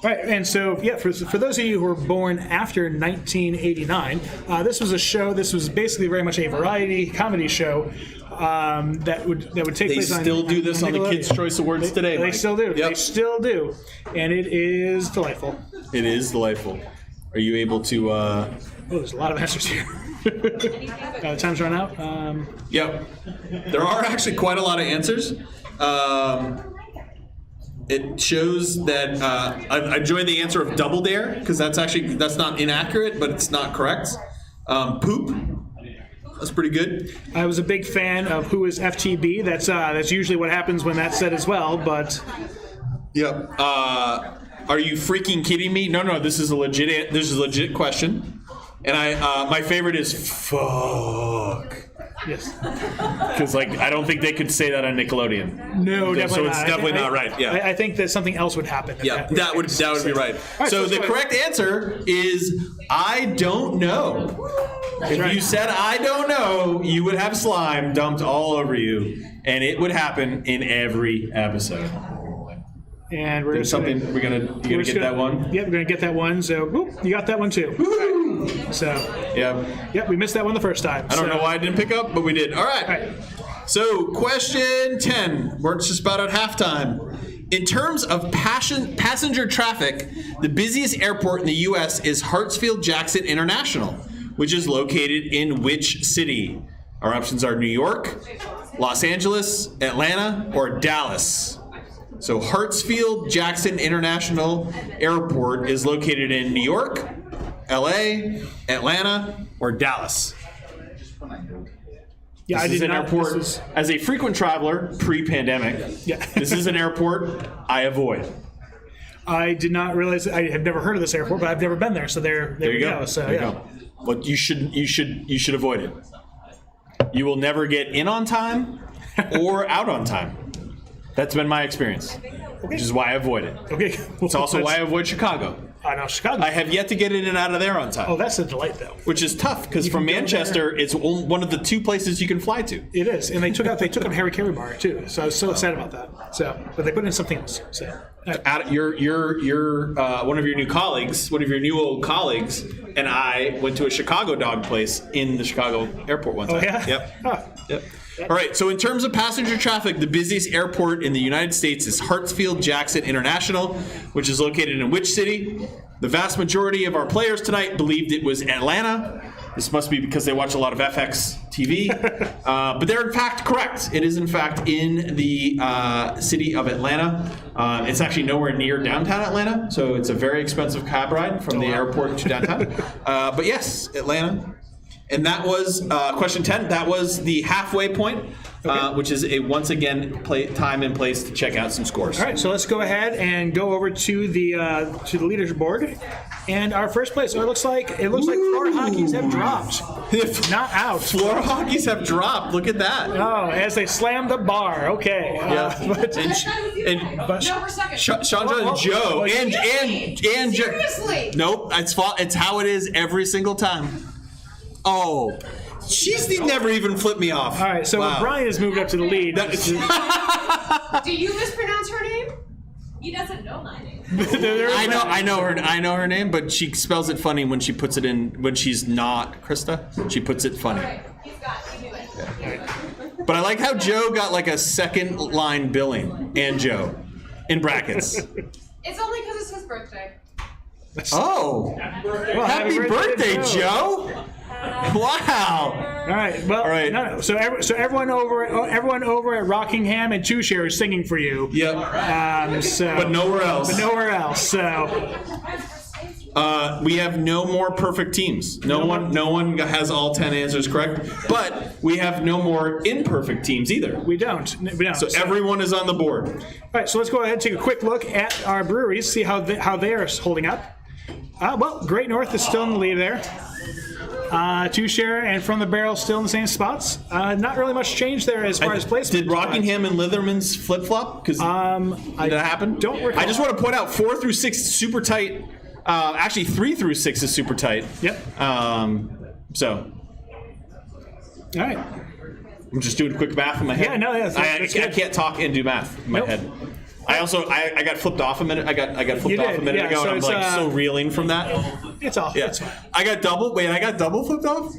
Right, and so yeah, for those of you who were born after 1989, this was a show. This was basically very much a variety comedy show that would take They place on. still do this on the Nickelodeon. Kids' Choice Awards today, They Mike. still do. Yep. They still do, and it is delightful. It is delightful. Are you able to? Oh, there's a lot of answers here. Time's run out. Yep. There are actually quite a lot of answers. It shows that I enjoyed the answer of double dare because that's not inaccurate, but it's not correct. Poop. That's pretty good. I was a big fan of Who Is FTB. That's usually what happens when that's said as well. But Yep. Are you freaking kidding me? No. This is a legit question. And my favorite is fuck. yes, Because I don't think they could say that on Nickelodeon. no, definitely So it's not. definitely not right. Yeah. I think that something else would happen. Yeah, that would be right. right, So so the let's go correct answer is I don't know. If right. you said I don't know, you would have slime dumped all over you, and it would happen in every episode. And we're There's just something gonna, you're gonna get that one. Yep, we're gonna get that one. So whoop, you got that one too. So Yep. we missed that one the first time. I don't know why I didn't pick up, but we did. All right. All right. So question 10. We're just about at halftime. In terms of passenger traffic, the busiest airport in the U.S. is Hartsfield-Jackson International, which is located in which city? Our options are New York, Los Angeles, Atlanta, or Dallas. So Hartsfield-Jackson International Airport is located in New York, LA, Atlanta, or Dallas. Yeah, I This is did an not. airport. This is, As a frequent traveler, pre-pandemic, Yeah. this is an airport I avoid. I did not realize. I have never heard of this airport, but I've never been there. So there There we you go. So there you yeah. go. But you should avoid it. You will never get in on time or out on time. That's been my experience, which is why I avoid it. Okay. It's also why I avoid Chicago. I know Chicago. I have yet to get in and out of there on time. Oh, that's a delight, though. Which is tough because from can go Manchester, it's one of the 2 places you can fly to. It is, and they took out Harry Carey Bar too. So I was so excited about that. So, but they put in something else. So, You're one of your new colleagues, one of your new old colleagues, and I went to a Chicago dog place in the Chicago airport one time. oh yeah. Yep. Huh. Yep. All right. So in terms of passenger traffic, the busiest airport in the United States is Hartsfield-Jackson International, which is located in which city? The vast majority of our players tonight believed it was Atlanta. This must be because they watch a lot of FX TV. But they're in fact correct. It is in fact in the city of Atlanta. It's actually nowhere near downtown Atlanta, so it's a very expensive cab ride from the airport to downtown. But yes, Atlanta. And that was question 10. That was the halfway point, which is a once again time and place to check out some scores. All right, so let's go ahead and go over to the leaderboard. And our first place. So it looks like floor hockeys have dropped, not out. Floor hockeys have dropped. Look at that. Oh, as they slam the bar. Okay. Chandra and Joe and Joe. Seriously? Nope, it's how it is every single time. Oh, never even flipped me off. All right, so Brian has moved up to the lead. Do you mispronounce her name? He doesn't know my name. I know her name, but she spells it funny when she puts it in when she's not Krista. She puts it funny. Right. You knew it. But I like how Joe got like a second line billing and Joe in brackets. It's only because it's his birthday. Oh, Well, happy birthday, Joe! Wow. All right. Well, All right. No. So everyone over at Rockingham and Two Share is singing for you. Yep. But nowhere else. So we have no more perfect teams. No one has all 10 answers correct. But we have no more imperfect teams either. we don't. So everyone is on the board. All right. So let's go ahead and take a quick look at our breweries, see how they are holding up. Well, Great North is still in the lead there. Two Share and From the Barrel still in the same spots. Not really much change there as far as placement. Did Rockingham and Litherman's flip flop? Because did that happen? Don't recall. I just want to point out 4 through 6 is super tight. Actually, 3 through 6 is super tight. Yep. So All right. I'm just doing quick math in my head. Yeah, no, that's I good. can't talk and do math in my Nope. head. I got flipped off a minute. I got flipped You off did, a minute yeah, ago, so and I'm it's, like so reeling from that. It's all. Yeah, It's fine. I got double flipped off.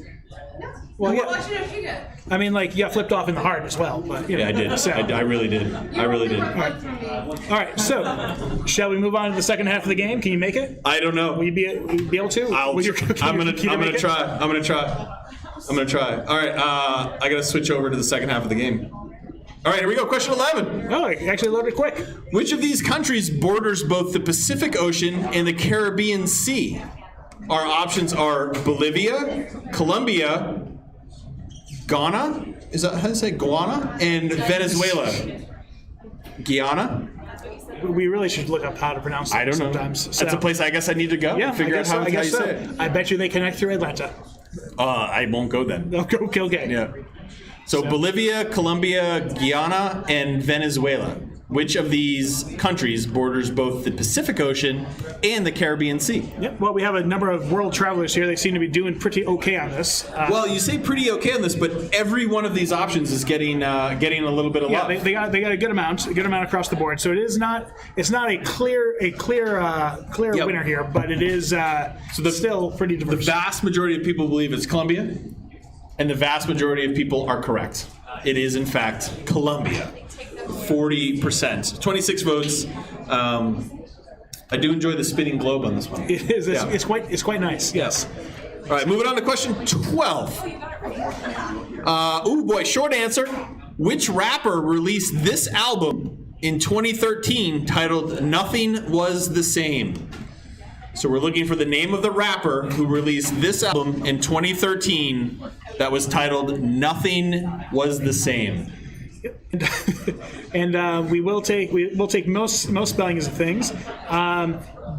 Well, Well, yeah. what should you get? I mean, like, you got flipped off in the heart as well. But, you know, Yeah, I did. So, I really did. I really did. all right. So, shall we move on to the second half of the game? Can you make it? I don't know. Will you be able to? I'm gonna try. I'm gonna try. All right. I gotta switch over to the second half of the game. All right, here we go. Question 11. Oh, it actually loaded quick. Which of these countries borders both the Pacific Ocean and the Caribbean Sea? Our options are Bolivia, Colombia, Ghana. Is that how to say Guyana? And Venezuela. Guyana? We really should look up how to pronounce it I don't know. sometimes. That's a place I guess I need to go. Yeah, Figure I out guess so. how I guess you so. say it. I bet you they connect through Atlanta. I won't go then. Okay. Yeah. So Bolivia, Colombia, Guyana, and Venezuela. Which of these countries borders both the Pacific Ocean and the Caribbean Sea? Yep. Well, we have a number of world travelers here. They seem to be doing pretty okay on this. Well, you say pretty okay on this, but every one of these options is getting a little bit of yeah, love. they got a good amount across the board. So it's not a clear Yep. winner here, but it is still pretty diverse. The vast majority of people believe it's Colombia, and the vast majority of people are correct. It is, in fact, Colombia. 40%. 26 votes. I do enjoy the spinning globe on this one. It is. Yeah. It's quite nice. Yes. All right, moving on to question 12. Short answer. Which rapper released this album in 2013 titled Nothing Was the Same? So we're looking for the name of the rapper who released this album in 2013 that was titled Nothing Was the Same. And we'll take most spellings of things.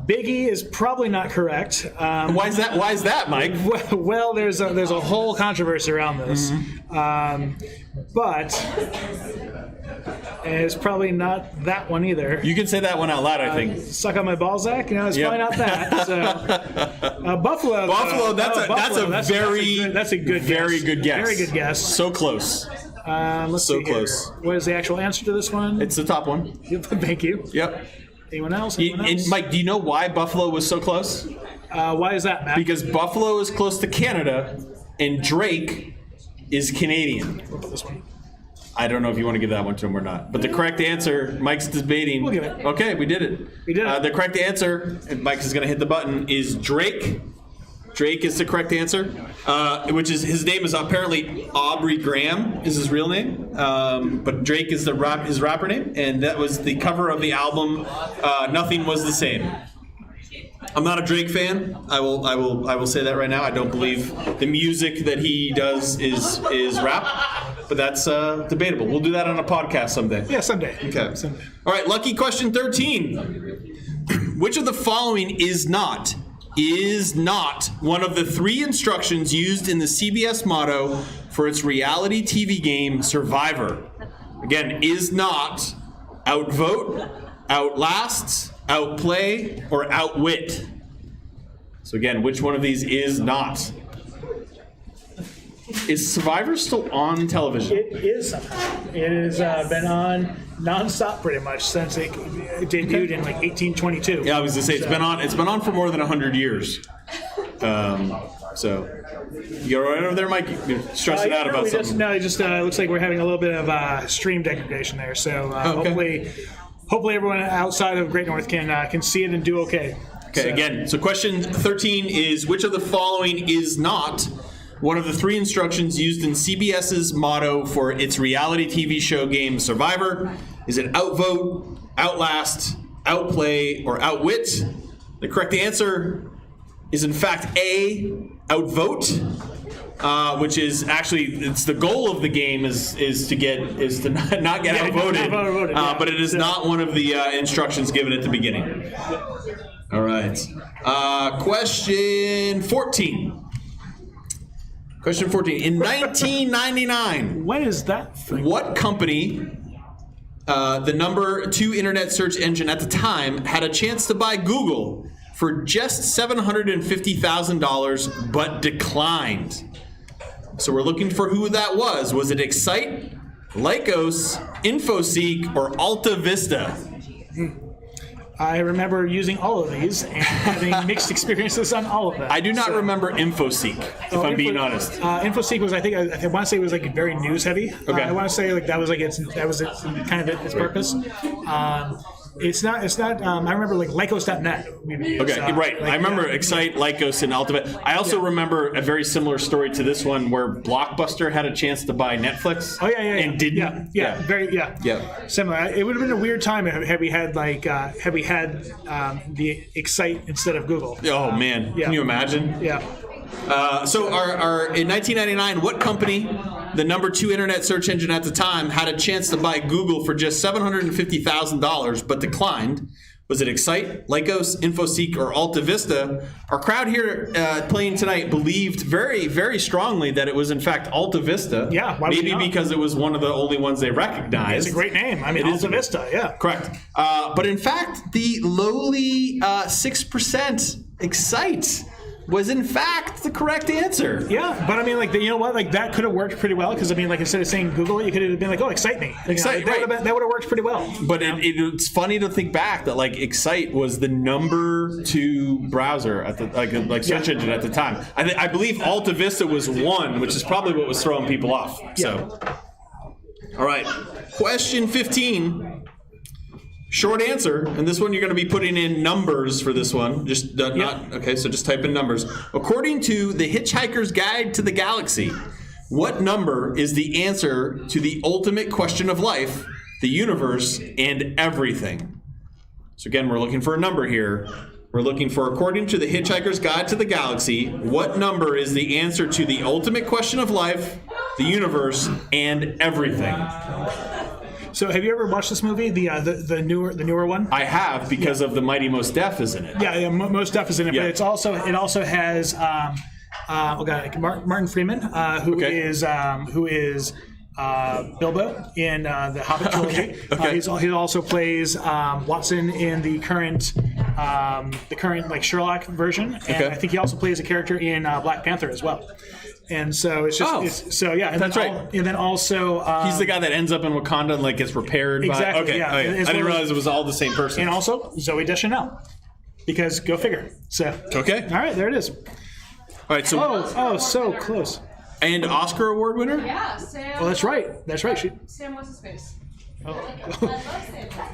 Biggie is probably not correct. Why is that, Mike? Well, there's a whole controversy around this, but it's probably not that one either. You can say that one out loud, I think. Suck on my ball, Zach. It's Yep. probably not that. So, Buffalo. Buffalo. That's a very good very guess. good guess. Very good guess. So close. Let's So see here. close. What is the actual answer to this one? It's the top one. Thank you. Yep. Anyone else? And Mike, do you know why Buffalo was so close? Why is that, Matt? Because Buffalo is close to Canada, and Drake is Canadian. What about this one? I don't know if you want to give that one to him or not. But the correct answer, Mike's debating. We'll give it. Okay, we did it. We did it. The correct answer, and Mike is going to hit the button, is Drake. Drake is the correct answer, which is his name is apparently Aubrey Graham is his real name, but Drake is his rapper name, and that was the cover of the album Nothing Was the Same. I'm not a Drake fan. I will say that right now. I don't believe the music that he does is rap, but that's debatable. We'll do that on a podcast someday. Yeah, someday. Okay. Someday. All right, lucky question 13. Which of the following is not one of the 3 instructions used in the CBS motto for its reality TV game Survivor? Again, is not outvote, outlast, outplay, or outwit. So again, which one of these is not? Is Survivor still on television? It is somehow. It has been on nonstop pretty much since it debuted in like 1822. Yeah, I was gonna say it's been on for more than 100 years. So you're right over there, Mike. You're stressing out about something. It just looks like we're having a little bit of stream degradation there. So Okay. hopefully everyone outside of Great North can see it and do okay. Okay, again, so question 13 is which of the following is not one of the 3 instructions used in CBS's motto for its reality TV show game Survivor? Is it outvote, outlast, outplay, or outwit? The correct answer is in fact A, outvote, which is actually it's the goal of the game is to not get outvoted, but it is not one of the instructions given at the beginning. All right, question 14. Question 14. In 1999, When is that thing? what company, the number 2 internet search engine at the time, had a chance to buy Google for just $750,000 but declined? So we're looking for who that was. Was it Excite, Lycos, InfoSeek, or Alta Vista? I remember using all of these and having mixed experiences on all of them. I do not remember InfoSeek, if I'm being honest. InfoSeek was, I want to say it was like very news heavy. Okay. I want to say like that was its kind of its purpose. It's not. I remember like Lycos.net. Okay, right. I remember Excite, Lycos, and Ultimate. I also remember a very similar story to this one where Blockbuster had a chance to buy Netflix. Oh yeah, and didn't. Very similar. It would have been a weird time had we had the Excite instead of Google. Oh man, Yeah. Can you imagine? Yeah. So in 1999, what company, the number 2 internet search engine at the time, had a chance to buy Google for just $750,000 but declined? Was it Excite, Lycos, InfoSeek, or Alta Vista? Our crowd here playing tonight believed very, very strongly that it was in fact Alta Vista. Yeah, why would maybe you not? because it was one of the only ones they recognized. It's a great name. I mean, Alta Vista. Yeah. Correct. But in fact, the lowly 6% Excite was in fact the correct answer. Yeah, but I mean, like, you know what? Like, that could have worked pretty well because I mean, like, instead of saying Google, you could have been like, "Oh, excite me." Excite, that right. would have worked pretty well. But it's funny to think back that like Excite was the number 2 browser at the like search engine at the time. I believe Alta Vista was 1, which is probably what was throwing people off. So, all right, question 15. Short answer, and this one you're going to be putting in numbers for this one. Just okay. So just type in numbers. According to the Hitchhiker's Guide to the Galaxy, what number is the answer to the ultimate question of life, the universe, and everything? So again, we're looking for a number here. We're looking for, according to the Hitchhiker's Guide to the Galaxy, what number is the answer to the ultimate question of life, the universe, and everything? So, have you ever watched this movie, the newer one? I have, because of the Mighty Mos Def is in it. Yeah, Mos Def is in it, Yeah. but it also has Martin Freeman, who is Bilbo in the Hobbit trilogy. Okay. He also plays Watson in the current like Sherlock version, and Okay. I think he also plays a character in Black Panther as well. And so it's just and that's then right. And then also He's the guy that ends up in Wakanda and like gets repaired. Exactly, Okay. yeah. Okay. I As didn't well as- realize it was all the same person. and also Zooey Deschanel, because go figure. So Okay. all right, there it is. All right. So Oh, so close. and Oscar award winner. Yeah, Sam. Oh, that's right. That's right. Sam, what's his face?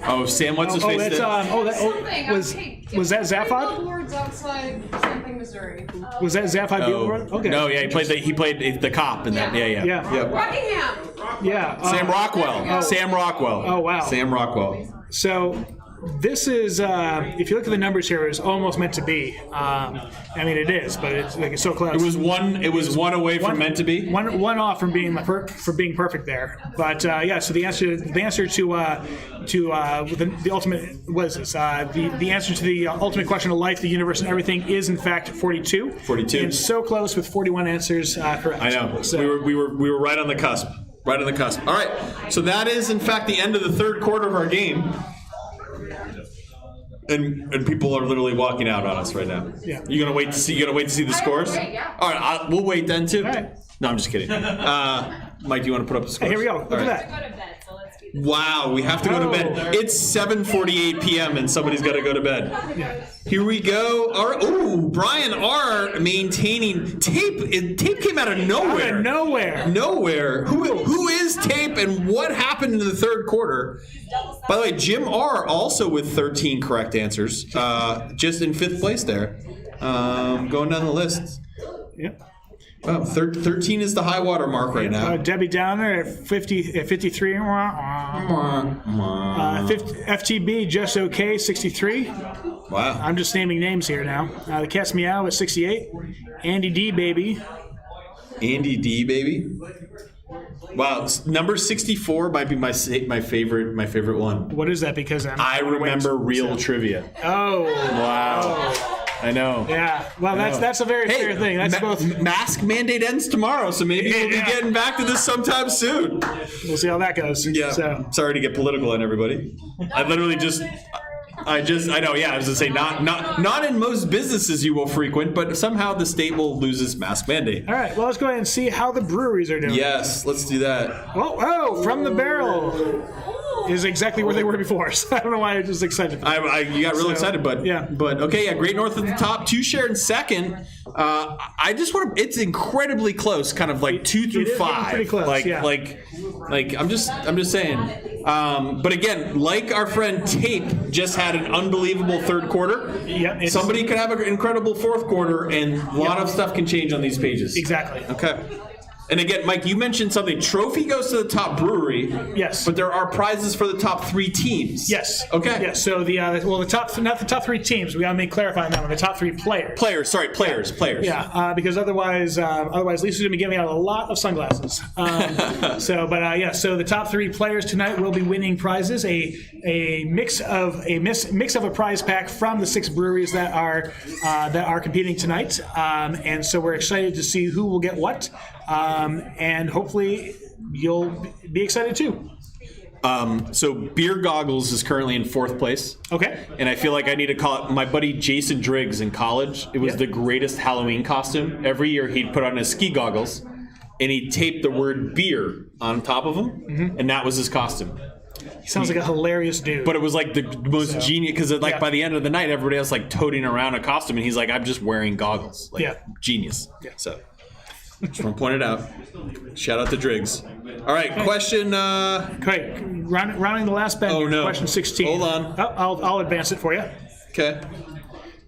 Oh, Sam, what's his face? That's Something. was that Zaphod? Billboards outside something, Missouri. Was that Zaphod Beetle? Okay. No, yeah, he played the cop in that. Yeah. Yeah. Yep. Rockingham. Yeah. Sam Rockwell. Sam Rockwell. Oh, wow. Sam Rockwell. So this is, if you look at the numbers here, it's almost meant to be. I mean, it is, but it's so close. It was one away from meant to be. One off from being perfect there. But yeah, so the answer to the ultimate was this. The answer to the ultimate question of life, the universe, and everything is in fact 42. 42. And so close with 41 answers correct. I know. So, We were right on the cusp. Right on the cusp. All right. So that is in fact the end of the third quarter of our game. And people are literally walking out on us right now. Yeah. You gonna wait to see the scores? Wait, yeah. All right, we'll wait then too. All right. No, I'm just kidding. Mike, do you want to put up the scores? Here we go. Look All at right. that. Go to bed, so let's do this. Wow, we have to go to bed. It's 7:48 p.m. and somebody's got to go to bed. Yeah. Here we go. Brian R. maintaining tape. Tape came out of nowhere. Out of nowhere. Nowhere. Who is Tape and what happened in the third quarter? By the way, Jim R. also with 13 correct answers, just in 5th place there. Going down the list. Yep. Wow, 13 is the high water mark right now. Debbie Downer at 53. FTB just okay 63. Wow. I'm just naming names here now. The Cat's Meow at 68. Andy D baby. Andy D, baby. Wow, number 64 might be my favorite one. What is that? Because I remember real trivia. Oh. Wow. I know. Yeah. Well, that's a very fair thing. That's both. Mask mandate ends tomorrow, so maybe we'll be getting back to this sometime soon. We'll see how that goes. Yeah. So. Sorry to get political on everybody. I literally I know. Yeah, I was gonna say not in most businesses you will frequent, but somehow the state will lose its mask mandate. All right. Well, let's go ahead and see how the breweries are doing. Yes, let's do that. Oh, from the barrel is exactly where they were before. So I don't know why I was just excited. You got real excited, but yeah. But okay, yeah, Great North at the top, 2 Share in second. I just want to. It's incredibly close, kind of like 2 through 5. Pretty close. Like I'm just saying. But again, like our friend Tape just had an unbelievable third quarter. Yeah. Somebody could have an incredible fourth quarter, and a lot of stuff can change on these pages. Exactly. Okay. And again, Mike, you mentioned something. Trophy goes to the top brewery. Yes. But there are prizes for the top 3 teams. Yes. Okay. Yes. So the top, not the top 3 teams. We got to clarify that one. The top 3 players. Players. Yeah. Because otherwise Lisa's gonna be giving out a lot of sunglasses. So the top 3 players tonight will be winning prizes. A mix of a prize pack from the 6 breweries that are competing tonight. And so we're excited to see who will get what. And hopefully you'll be excited too. So Beer Goggles is currently in 4th place. Okay. And I feel like I need to call it my buddy Jason Driggs in college. It was the greatest Halloween costume. Every year he'd put on his ski goggles and he'd tape the word beer on top of them, and that was his costume. He sounds like a hilarious dude. But it was like the most genius, because by the end of the night, everybody else like toting around a costume, and he's like, I'm just wearing goggles. Genius. Yeah. So just want to point it out. Shout out to Driggs. All right, question. Okay, rounding the last bend. Oh, no. Question 16. Hold on. Oh, I'll advance it for you. Okay.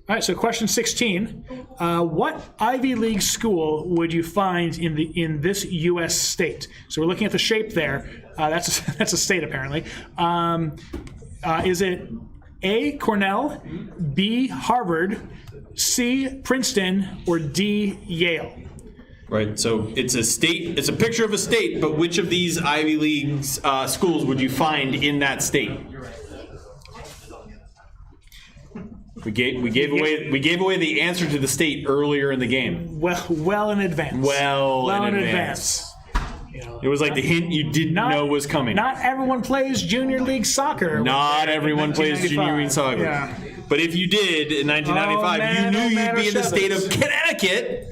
All right, so question 16. What Ivy League school would you find in this U.S. state? So we're looking at the shape there. That's a state, apparently. Is it A, Cornell, B, Harvard, C, Princeton, or D, Yale? Right, so it's a state. It's a picture of a state, but which of these Ivy League schools would you find in that state? We gave away the answer to the state earlier in the game. Well in advance. Well in advance. You know, It was like the hint you didn't know was coming. Not everyone plays junior league soccer. Not everyone plays junior league soccer. Yeah. But if you did in 1995, you knew you'd be in the state of Connecticut.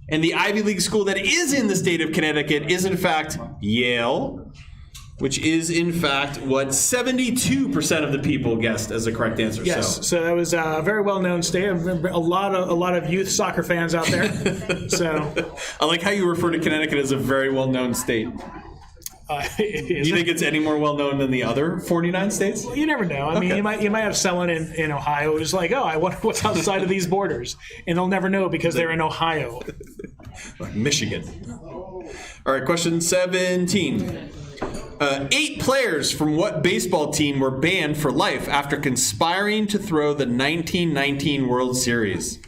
And the Ivy League school that is in the state of Connecticut is, in fact, Yale, which is, in fact, what 72% of the people guessed as the correct answer. Yes, so that was a very well-known state. I remember a lot of youth soccer fans out there. So I like how you refer to Connecticut as a very well-known state. Do you think it's any more well-known than the other 49 states? You never know. I mean, you might have someone in Ohio who's like, oh, I wonder what's outside of these borders. And they'll never know because they're in Ohio. Michigan. All right, question 17. 8 players from what baseball team were banned for life after conspiring to throw the 1919 World Series?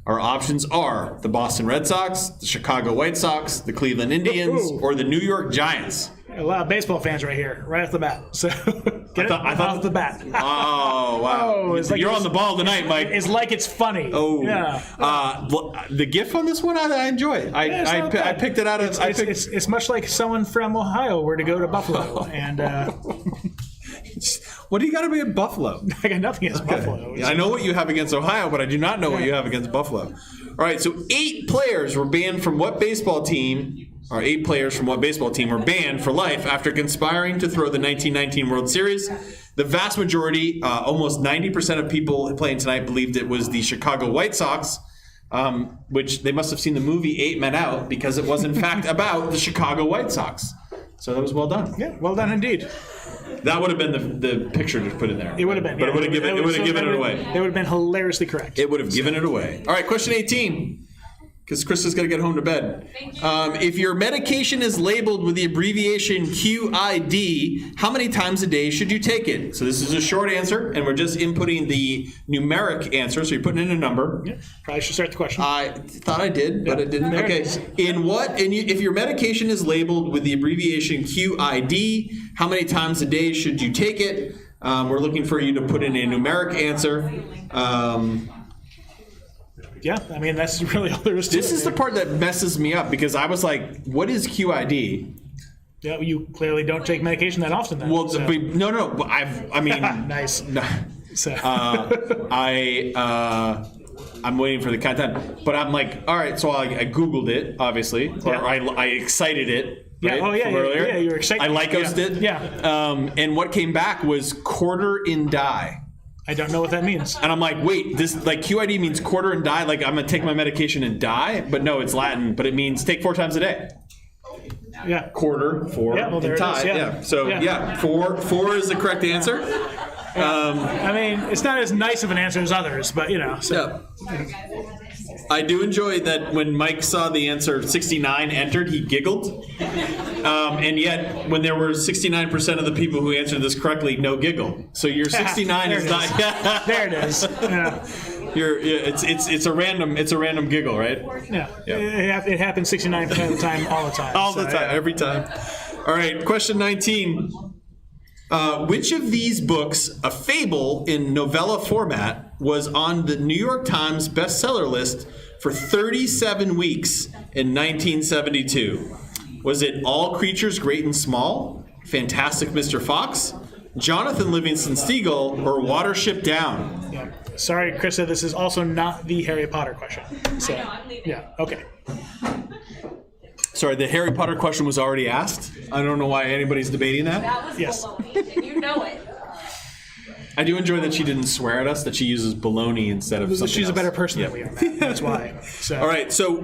Our options are the Boston Red Sox, the Chicago White Sox, the Cleveland Indians, or the New York Giants. A lot of baseball fans right here, right off the bat. So get I thought off the bat. Oh, wow. Oh, it's like You're on the ball tonight, Mike. It's like it's funny. Oh, yeah. The GIF on this one, I enjoy. I picked it out of. It's much like someone from Ohio were to go to Buffalo, and what do you got to be at Buffalo? I got nothing against Buffalo. Yeah, I know what you have against Ohio, but I do not know what you have against Buffalo. All right, so 8 players were banned from what baseball team? Or 8 players from what baseball team were banned for life after conspiring to throw the 1919 World Series. The vast majority, almost 90% of people playing tonight, believed it was the Chicago White Sox, which they must have seen the movie 8 Men Out because it was in fact about the Chicago White Sox. So that was well done. Yeah, well done indeed. That would have been the picture to put in there. It would have been, but it would have given it away. It would have been hilariously correct. It would have given it away. All right, question 18. Because Chris is going to get home to bed. If your medication is labeled with the abbreviation QID, how many times a day should you take it? So this is a short answer, and we're just inputting the numeric answer. So you're putting in a number. Yeah, probably should start the question. I thought I did, but it didn't. There Okay. it is. If your medication is labeled with the abbreviation QID, how many times a day should you take it? We're looking for you to put in a numeric answer. Yeah, I mean, that's really all there is to it. This is the part that messes me up because I was like, what is QID? Yeah, you clearly don't take medication that often then. Well, so. no. I mean, Nice. No, So. I'm waiting for the content, but I'm like, all right. So I Googled it, obviously, or Yeah. I excited it. Right, Yeah, oh yeah, from earlier. yeah, you were excited. I Lycosed it. Yeah. And what came back was quarter in die. I don't know what that means. And I'm like, wait, this like QID means quarter and die. Like I'm gonna take my medication and die, but no, it's Latin. But it means take 4 times a day. Yeah. Quarter, 4, Yeah, well, there and it tie. is, yeah. So Yeah. 4 is the correct answer. I mean, it's not as nice of an answer as others, but you know. So. Yeah. I do enjoy that when Mike saw the answer 69 entered, he giggled. And yet, when there were 69% of the people who answered this correctly, no giggle. So your 69 There is it not. There it is. Yeah. It's a random giggle, right? Yeah. It happens 69% of the time, all the time. All the So, time, yeah. every time. All right, question 19. Which of these books, a fable in novella format, was on the New York Times bestseller list for 37 weeks in 1972? Was it All Creatures Great and Small, Fantastic Mr. Fox, Jonathan Livingston Seagull, or Watership Down? Yeah. Sorry, Krista, this is also not the Harry Potter question. So, I know, I'm leaving. yeah, okay. Sorry, the Harry Potter question was already asked. I don't know why anybody's debating that. That was Yes. baloney, and you know it. I do enjoy that she didn't swear at us, that she uses baloney instead of something She's a else. better person than we are, Matt. That's why. So. All right, so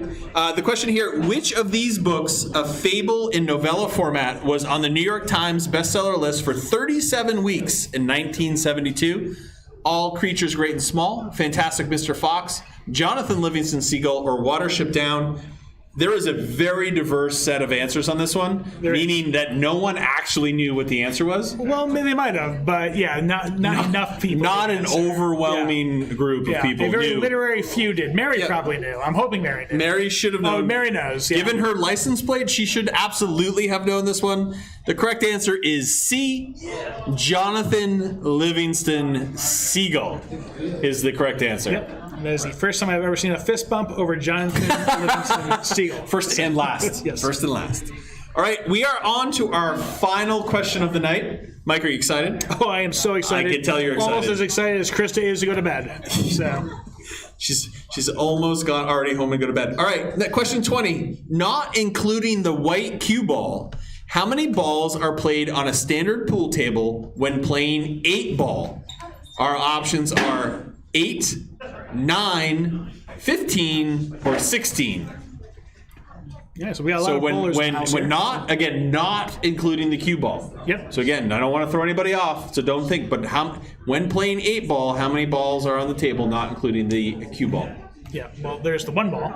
the question here, which of these books, a fable in novella format, was on the New York Times bestseller list for 37 weeks in 1972? All Creatures Great and Small, Fantastic Mr. Fox, Jonathan Livingston Seagull, or Watership Down? There is a very diverse set of answers on this one, meaning that no one actually knew what the answer was. Well, they might have, but yeah, not enough people. Not did. an So, overwhelming group of yeah, people a very knew. literary few did. Mary probably knew. I'm hoping Mary did. Mary should have known. Oh, Mary knows. Yeah. Given her license plate, she should absolutely have known this one. The correct answer is C. Jonathan Livingston Seagull is the correct answer. Yep. That is the first time I've ever seen a fist bump over Jonathan Livingston Seagull. First and last. Yes. First and last. All right, we are on to our final question of the night. Mike, are you excited? Oh, I am so excited. I can tell you're Almost excited. as excited as Krista is to go to bed. So, She's almost gone already home and go to bed. All right, question 20. Not including the white cue ball, how many balls are played on a standard pool table when playing 8-ball? Our options are 8, 9, 15, or 16. yeah, so we got a lot So of bowlers in the house when here. not including the cue ball. Yep. So again, I don't want to throw anybody off, so don't think. But when playing 8-ball, how many balls are on the table, not including the cue ball? Yeah, well, there's the 1 ball.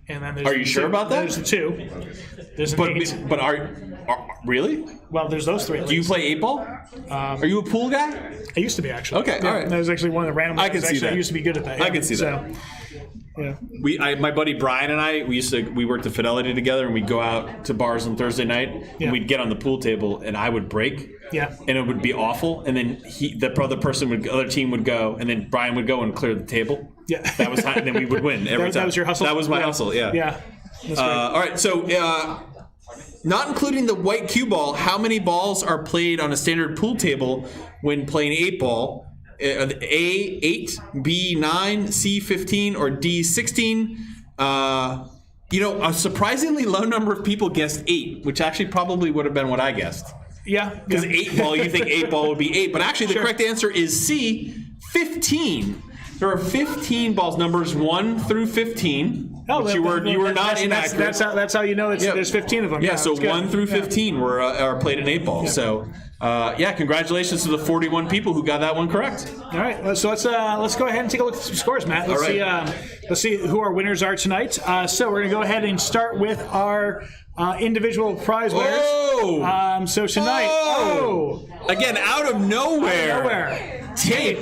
And then there's Are you the sure two. about that? There's the 2. There's an 8. But Really? Well, there's those three. At Do you least. play 8-ball? Are you a pool guy? I used to be, actually. Okay, Yeah, all right. That was actually one of the random. I can ones. see Actually, that. I used to be good at that. I yeah. can see that. Yeah. My buddy Brian and I, we worked at Fidelity together, and we'd go out to bars on Thursday night, Yeah. and we'd get on the pool table, and I would break. Yeah. And it would be awful, and then the other team would go, and then Brian would go and clear the table. Yeah. That was and then we would win every time. That was your hustle? That was my hustle. Yeah. Yeah. That's great. All right. So, not including the white cue ball, how many balls are played on a standard pool table when playing 8-ball? A 8, B 9, C 15, or D 16? A surprisingly low number of people guessed 8, which actually probably would have been what I guessed. Yeah. Because 8-ball, you think 8-ball would be 8, but actually the correct answer is C, 15. There are 15 balls, numbers 1 through 15. Which you were not inaccurate. That's how you know there's 15 of them. Yeah, so that's 1 good. through 15 are played in 8-ball. Yeah. So, congratulations to the 41 people who got that one correct. All right, so let's go ahead and take a look at some scores, Matt. Let's see who our winners are tonight. So we're gonna go ahead and start with our individual prize winners. Oh! So tonight, Again, out of nowhere. Tape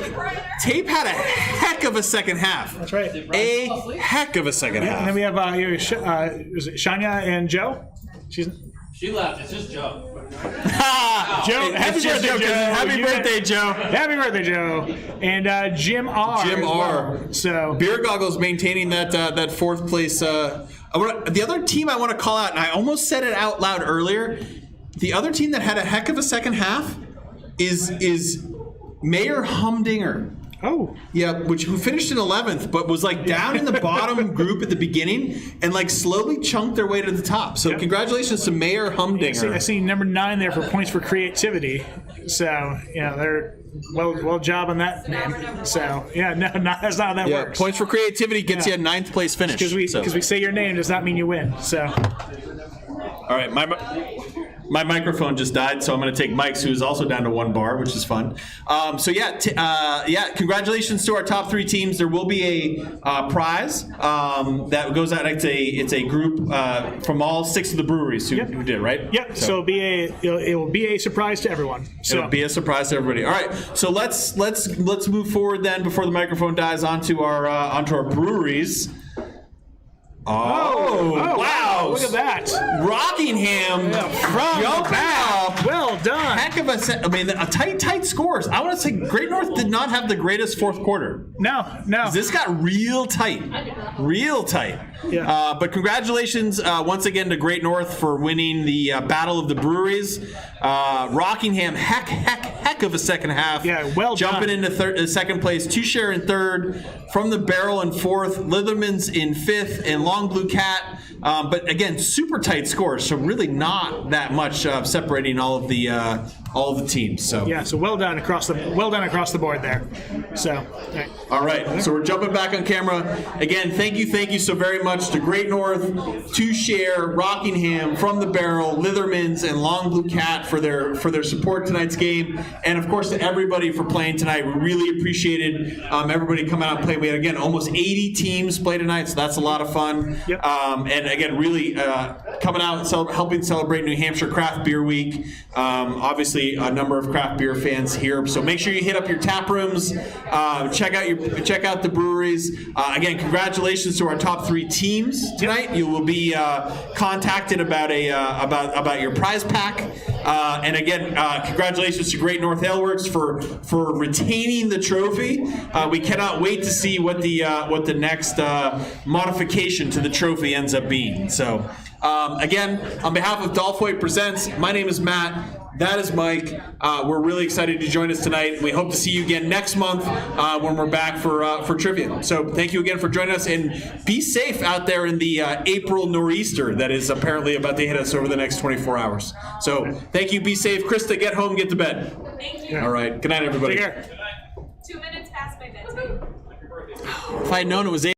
had a heck of a second half. That's right. A heck of a second And half. then we have is it Shania and Joe? She left. It's just Joe. Joe, happy birthday, Joe. Happy birthday, Joe. Happy birthday, Joe. And Jim R. Jim as R. well. So Beer Goggles maintaining that fourth place. The other team I want to call out, and I almost said it out loud earlier. The other team that had a heck of a second half is Mayor Humdinger. Oh. Yeah, who finished in 11th, but was down in the bottom group at the beginning and slowly chunked their way to the top. So congratulations to Mayor Humdinger. I see number 9 there for points for creativity. So they're well job on that name. So that's not how that works. Points for creativity gets you a 9th place finish. Because we say your name does not mean you win. So. All right, my microphone just died, so I'm going to take Mike's, who is also down to 1 bar, which is fun. Congratulations to our top 3 teams. There will be a prize that goes out. It's a group from all 6 of the breweries who did, right? Yep. So it will be a surprise to everyone. So it'll be a surprise to everybody. All right, so let's move forward then before the microphone dies onto our breweries. Oh, wow. Look at that. Rockingham From jumping back. up. Well done. Heck of a tight scores. I want to say Great North did not have the greatest fourth quarter. No. This got real tight. Real tight. Yeah. But congratulations once again to Great North for winning the Battle of the Breweries. Rockingham, heck of a second half. Yeah, well Jumping done. into second place. Two Share in third. From the Barrel in fourth. Litherman's in fifth. And Long Blue Cat. But again, super tight scores. So really not that much separating all of the teams. So So well done across the board there. So. all right, so we're jumping back on camera. Again, thank you so very much to Great North, Two Share, Rockingham, From the Barrel, Litherman's, and Long Blue Cat for their support tonight's game. And of course to everybody for playing tonight. We really appreciated everybody coming out and playing. We had, again, almost 80 teams play tonight, so that's a lot of fun. Yep. And again, really coming out and helping celebrate New Hampshire Craft Beer Week. Obviously, a number of craft beer fans here. So make sure you hit up your tap rooms, check out the breweries. Again, congratulations to our top 3 teams tonight. You will be contacted about about your prize pack. And again, congratulations to Great North Ale Works for retaining the trophy. We cannot wait to see what the next modification to the trophy ends up being. So again, on behalf of Dolph Hoyt Presents, my name is Matt. That is Mike. We're really excited to join us tonight. We hope to see you again next month when we're back for trivia. So thank you again for joining us, and be safe out there in the April nor'easter that is apparently about to hit us over the next 24 hours. So thank you. Be safe. Krista, get home, get to bed. Thank you. All right. Good night, everybody. Take care. 2 minutes past my bedtime. If I had known it was 8